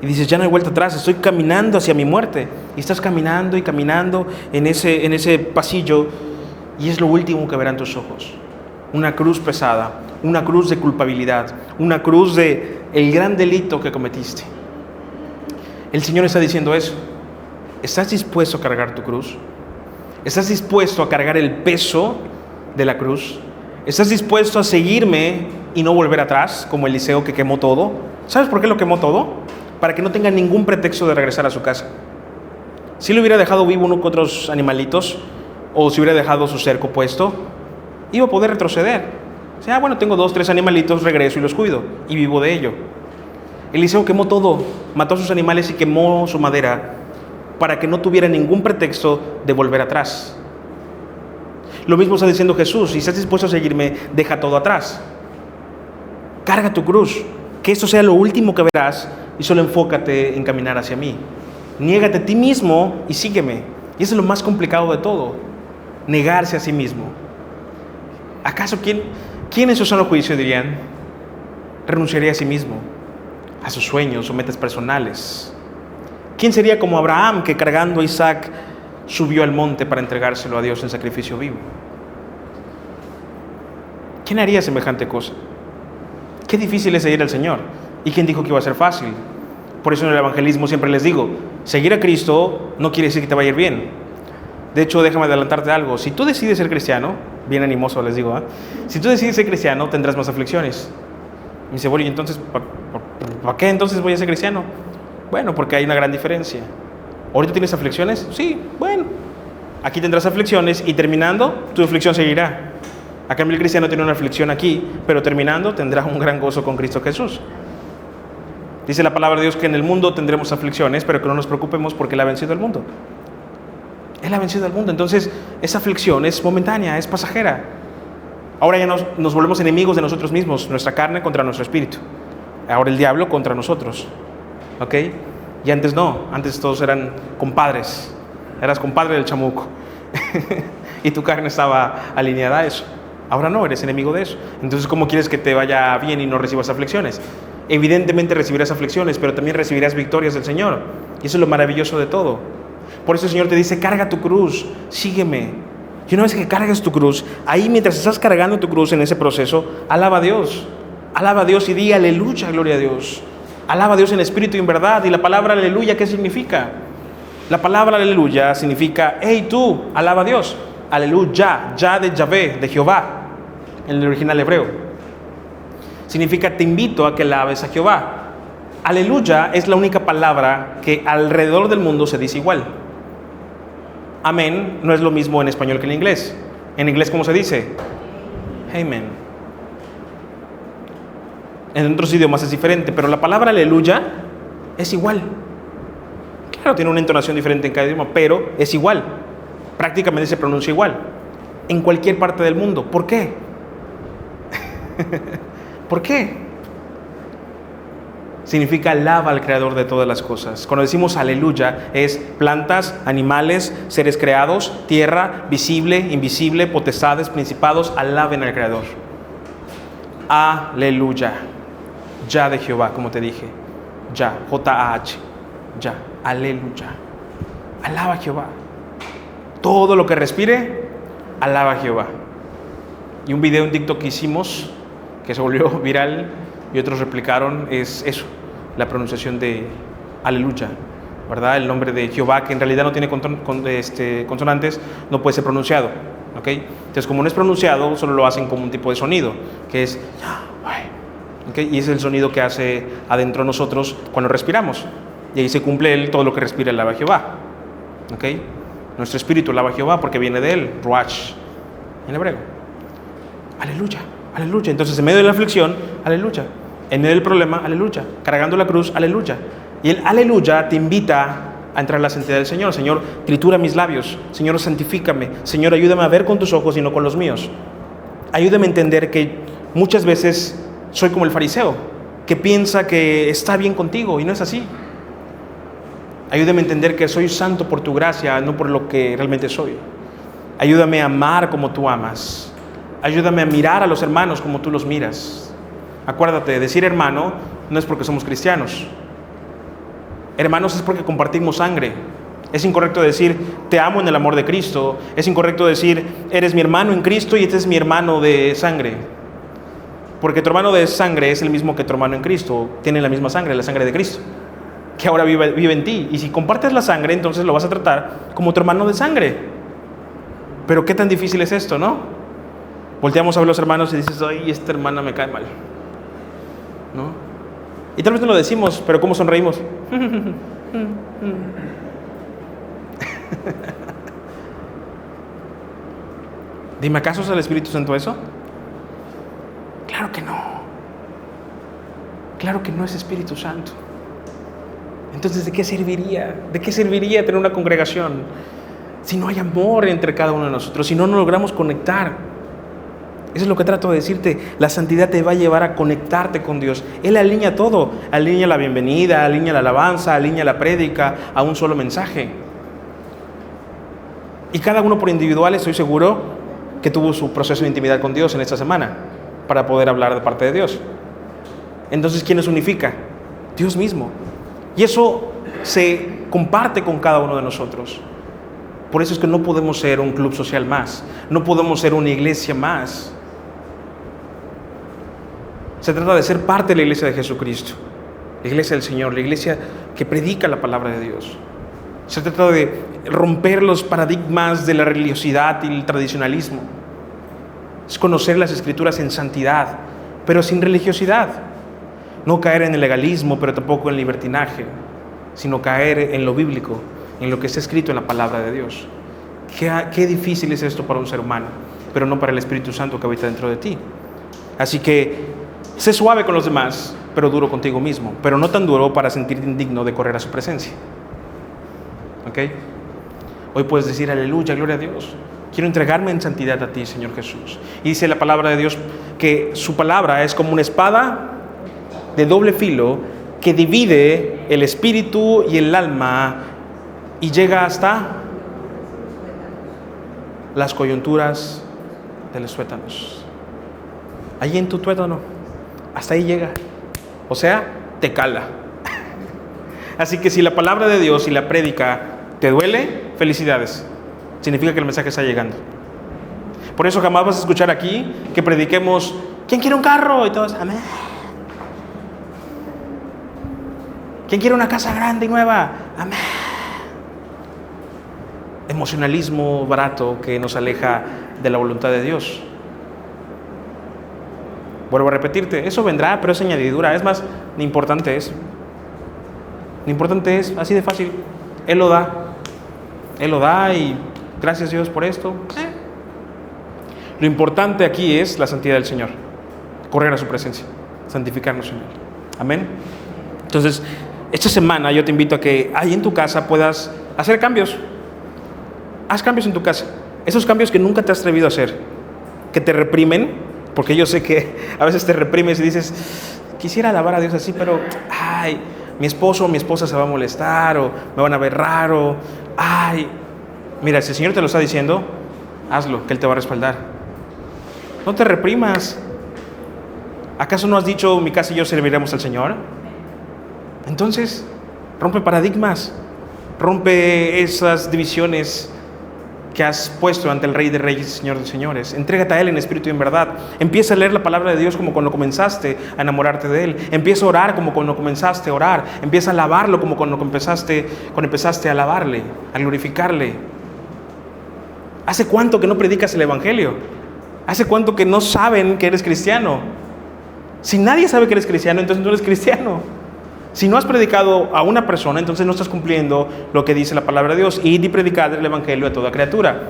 S1: Y dices, ya no hay vuelta atrás, estoy caminando hacia mi muerte. Y estás caminando y caminando en ese pasillo y es lo último que verán tus ojos. Una cruz pesada, una cruz de culpabilidad, una cruz de el gran delito que cometiste. El Señor está diciendo eso. ¿Estás dispuesto a cargar tu cruz? ¿Estás dispuesto a cargar el peso de la cruz? ¿Estás dispuesto a seguirme y no volver atrás, como Eliseo que quemó todo? ¿Sabes por qué lo quemó todo? Para que no tenga ningún pretexto de regresar a su casa. Si le hubiera dejado vivo uno con otros animalitos, o si hubiera dejado su cerco puesto, iba a poder retroceder. O sea, bueno, tengo 2, 3 animalitos, regreso y los cuido, y vivo de ello. Eliseo quemó todo, mató a sus animales y quemó su madera, para que no tuviera ningún pretexto de volver atrás. Lo mismo está diciendo Jesús: si estás dispuesto a seguirme, deja todo atrás. Carga tu cruz, que esto sea lo último que verás, y solo enfócate en caminar hacia mí. Niégate a ti mismo y sígueme. Y eso es lo más complicado de todo, negarse a sí mismo. ¿Acaso quién en su sano juicio dirían, renunciaría a sí mismo, a sus sueños o metas personales? ¿Quién sería como Abraham, que cargando a Isaac subió al monte para entregárselo a Dios en sacrificio vivo? ¿Quién haría semejante cosa? Qué difícil es seguir al Señor. ¿Y quién dijo que iba a ser fácil? Por eso en el evangelismo siempre les digo, seguir a Cristo no quiere decir que te vaya a ir bien. De hecho, déjame adelantarte algo. Si tú decides ser cristiano, bien animoso les digo, si tú decides ser cristiano, tendrás más aflicciones. Y dice, bueno, ¿y entonces para qué entonces voy a ser cristiano? Bueno, porque hay una gran diferencia. ¿Ahorita tienes aflicciones? Sí, bueno. Aquí tendrás aflicciones y terminando, tu aflicción seguirá. A cambio, el cristiano tiene una aflicción aquí, pero terminando tendrá un gran gozo con Cristo Jesús. Dice la palabra de Dios que en el mundo tendremos aflicciones, pero que no nos preocupemos porque Él ha vencido al mundo. Él ha vencido al mundo. Entonces, esa aflicción es momentánea, es pasajera. Ahora ya nos volvemos enemigos de nosotros mismos, nuestra carne contra nuestro espíritu. Ahora el diablo contra nosotros. ¿Ok? Y antes no, antes todos eran compadres. Eras compadre del chamuco. Y tu carne estaba alineada a eso. Ahora no, eres enemigo de eso. Entonces, ¿cómo quieres que te vaya bien y no recibas aflicciones? Evidentemente recibirás aflicciones, pero también recibirás victorias del Señor. Y eso es lo maravilloso de todo. Por eso el Señor te dice, carga tu cruz, sígueme. Y una vez que cargas tu cruz, ahí mientras estás cargando tu cruz en ese proceso, alaba a Dios. Alaba a Dios y di aleluya, gloria a Dios. Alaba a Dios en espíritu y en verdad. Y la palabra aleluya, ¿qué significa? La palabra aleluya significa, hey tú, alaba a Dios. Aleluya, ya de Yahvé, de Jehová, en el original hebreo. Significa, te invito a que alabes a Jehová. Aleluya es la única palabra que alrededor del mundo se dice igual. Amén no es lo mismo en español que en inglés. En inglés, ¿cómo se dice? Amen. En otros idiomas es diferente, pero la palabra aleluya es igual. Claro, tiene una entonación diferente en cada idioma, pero es igual. Prácticamente se pronuncia igual en cualquier parte del mundo. ¿Por qué? ¿Por qué? Significa alaba al creador de todas las cosas. Cuando decimos aleluya, es plantas, animales, seres creados, tierra, visible, invisible, potestades, principados, alaben al creador. Aleluya. Ya de Jehová, como te dije. Ya, J-A-H. Ya, aleluya. Alaba a Jehová. Todo lo que respire, alaba a Jehová. Y un video en TikTok que hicimos, que se volvió viral y otros replicaron, es eso, la pronunciación de aleluya, ¿verdad? El nombre de Jehová, que en realidad no tiene consonantes, no puede ser pronunciado, ¿ok? Entonces, como no es pronunciado, solo lo hacen como un tipo de sonido, que es Yahweh, ¿ok? Y ese es el sonido que hace adentro de nosotros cuando respiramos. Y ahí se cumple todo lo que respira, alaba a Jehová, ¿ok? Nuestro espíritu alaba a Jehová porque viene de él, ruach, en hebreo. Aleluya, aleluya. Entonces, en medio de la aflicción, aleluya. En medio del problema, aleluya. Cargando la cruz, aleluya. Y el aleluya te invita a entrar a la santidad del Señor. Señor, tritura mis labios. Señor, santifícame. Señor, ayúdame a ver con tus ojos y no con los míos. Ayúdame a entender que muchas veces soy como el fariseo, que piensa que está bien contigo y no es así. Ayúdame a entender que soy santo por tu gracia, no por lo que realmente soy. Ayúdame a amar como tú amas. Ayúdame a mirar a los hermanos como tú los miras. Acuérdate, decir hermano no es porque somos cristianos. Hermanos es porque compartimos sangre. Es incorrecto decir te amo en el amor de Cristo. Es incorrecto decir eres mi hermano en Cristo y este es mi hermano de sangre. Porque tu hermano de sangre es el mismo que tu hermano en Cristo. Tienen la misma sangre, la sangre de Cristo, que ahora vive en ti. Y si compartes la sangre, entonces lo vas a tratar como tu hermano de sangre. Pero qué tan difícil es esto, ¿no? Volteamos a ver los hermanos y dices, ay, esta hermana me cae mal, ¿no? Y tal vez no lo decimos, pero ¿cómo sonreímos? Dime, ¿acaso es el Espíritu Santo eso? Claro que no. Claro que no es Espíritu Santo. Entonces, ¿de qué serviría? ¿De qué serviría tener una congregación si no hay amor entre cada uno de nosotros? Si no nos logramos conectar. Eso es lo que trato de decirte. La santidad te va a llevar a conectarte con Dios. Él alinea todo. Alinea la bienvenida, alinea la alabanza, alinea la prédica a un solo mensaje. Y cada uno por individual, estoy seguro que tuvo su proceso de intimidad con Dios en esta semana para poder hablar de parte de Dios. Entonces, ¿quién nos unifica? Dios mismo. Y eso se comparte con cada uno de nosotros. Por eso es que no podemos ser un club social más. No podemos ser una iglesia más. Se trata de ser parte de la iglesia de Jesucristo, la iglesia del Señor, la iglesia que predica la palabra de Dios. Se trata de romper los paradigmas de la religiosidad y el tradicionalismo. Es conocer las Escrituras en santidad, pero sin religiosidad. No caer en el legalismo, pero tampoco en libertinaje, sino caer en lo bíblico, en lo que está escrito en la palabra de Dios. Qué difícil es esto para un ser humano, pero no para el Espíritu Santo que habita dentro de ti. Así que sé suave con los demás, pero duro contigo mismo, pero no tan duro para sentirte indigno de correr a su presencia. ¿Ok? Hoy puedes decir, aleluya, gloria a Dios. Quiero entregarme en santidad a ti, Señor Jesús. Y dice la palabra de Dios que su palabra es como una espada de doble filo que divide el espíritu y el alma y llega hasta las coyunturas de los tuétanos. Ahí en tu tuétano, hasta ahí llega. O sea, te cala. Así que si la palabra de Dios y la prédica te duele, felicidades. Significa que el mensaje está llegando. Por eso jamás vas a escuchar aquí que prediquemos, ¿quién quiere un carro? Y todos, amén. ¿Quién quiere una casa grande y nueva? Amén. Emocionalismo barato que nos aleja de la voluntad de Dios. Vuelvo a repetirte, eso vendrá, pero es añadidura. Es más, lo importante es, así de fácil, Él lo da y gracias a Dios por esto. Lo importante aquí es la santidad del Señor, correr a su presencia, santificarnos en Él. Amén. Entonces, esta semana yo te invito a que ahí en tu casa puedas hacer cambios. Haz cambios en tu casa. Esos cambios que nunca te has atrevido a hacer, que te reprimen, porque yo sé que a veces te reprimes y dices, quisiera alabar a Dios así, pero ay, mi esposo o mi esposa se va a molestar o me van a ver raro. Ay, mira, si el Señor te lo está diciendo, hazlo, que Él te va a respaldar. No te reprimas. ¿Acaso no has dicho, mi casa y yo serviremos al Señor? Entonces, rompe paradigmas, rompe esas divisiones que has puesto ante el Rey de Reyes y Señor de Señores. Entrégate a Él en espíritu y en verdad. Empieza a leer la palabra de Dios como cuando comenzaste a enamorarte de Él. Empieza a orar como cuando comenzaste a orar. Empieza a alabarlo como cuando empezaste a alabarle, a glorificarle. ¿Hace cuánto que no predicas el Evangelio? ¿Hace cuánto que no saben que eres cristiano? Si nadie sabe que eres cristiano, entonces no eres cristiano. Si no has predicado a una persona, entonces no estás cumpliendo lo que dice la palabra de Dios. Ir y predicar el Evangelio a toda criatura.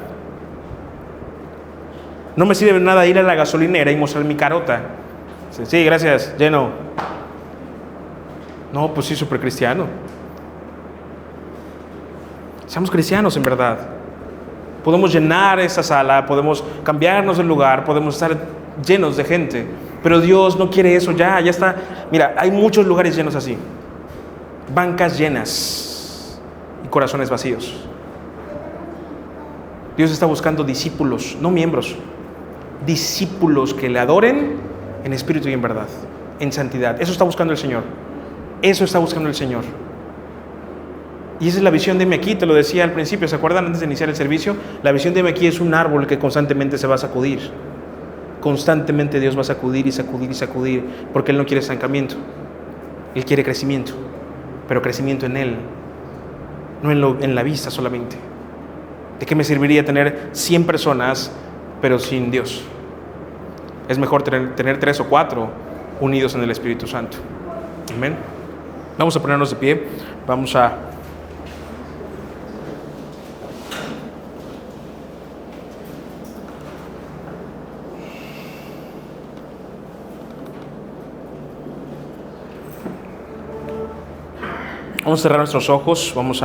S1: No me sirve de nada ir a la gasolinera y mostrar mi carota. Sí, gracias, lleno. No, pues sí, súper cristiano. Seamos cristianos en verdad. Podemos llenar esa sala, podemos cambiarnos el lugar, podemos estar llenos de gente. Pero Dios no quiere eso ya está. Mira, hay muchos lugares llenos así. Bancas llenas y corazones vacíos. Dios está buscando discípulos, no miembros. Discípulos que le adoren en espíritu y en verdad, en santidad. Eso está buscando el Señor. Eso está buscando el Señor. Y esa es la visión de aquí, te lo decía al principio, ¿se acuerdan antes de iniciar el servicio? La visión de aquí es un árbol que constantemente se va a sacudir. Constantemente Dios va a sacudir y sacudir y sacudir, porque Él no quiere estancamiento. Él quiere crecimiento, pero crecimiento en Él, no en la vista solamente. ¿De qué me serviría tener 100 personas pero sin Dios? Es mejor tener 3 o 4 unidos en el Espíritu Santo. Amén. Vamos a ponernos de pie. Vamos a cerrar nuestros ojos. Vamos a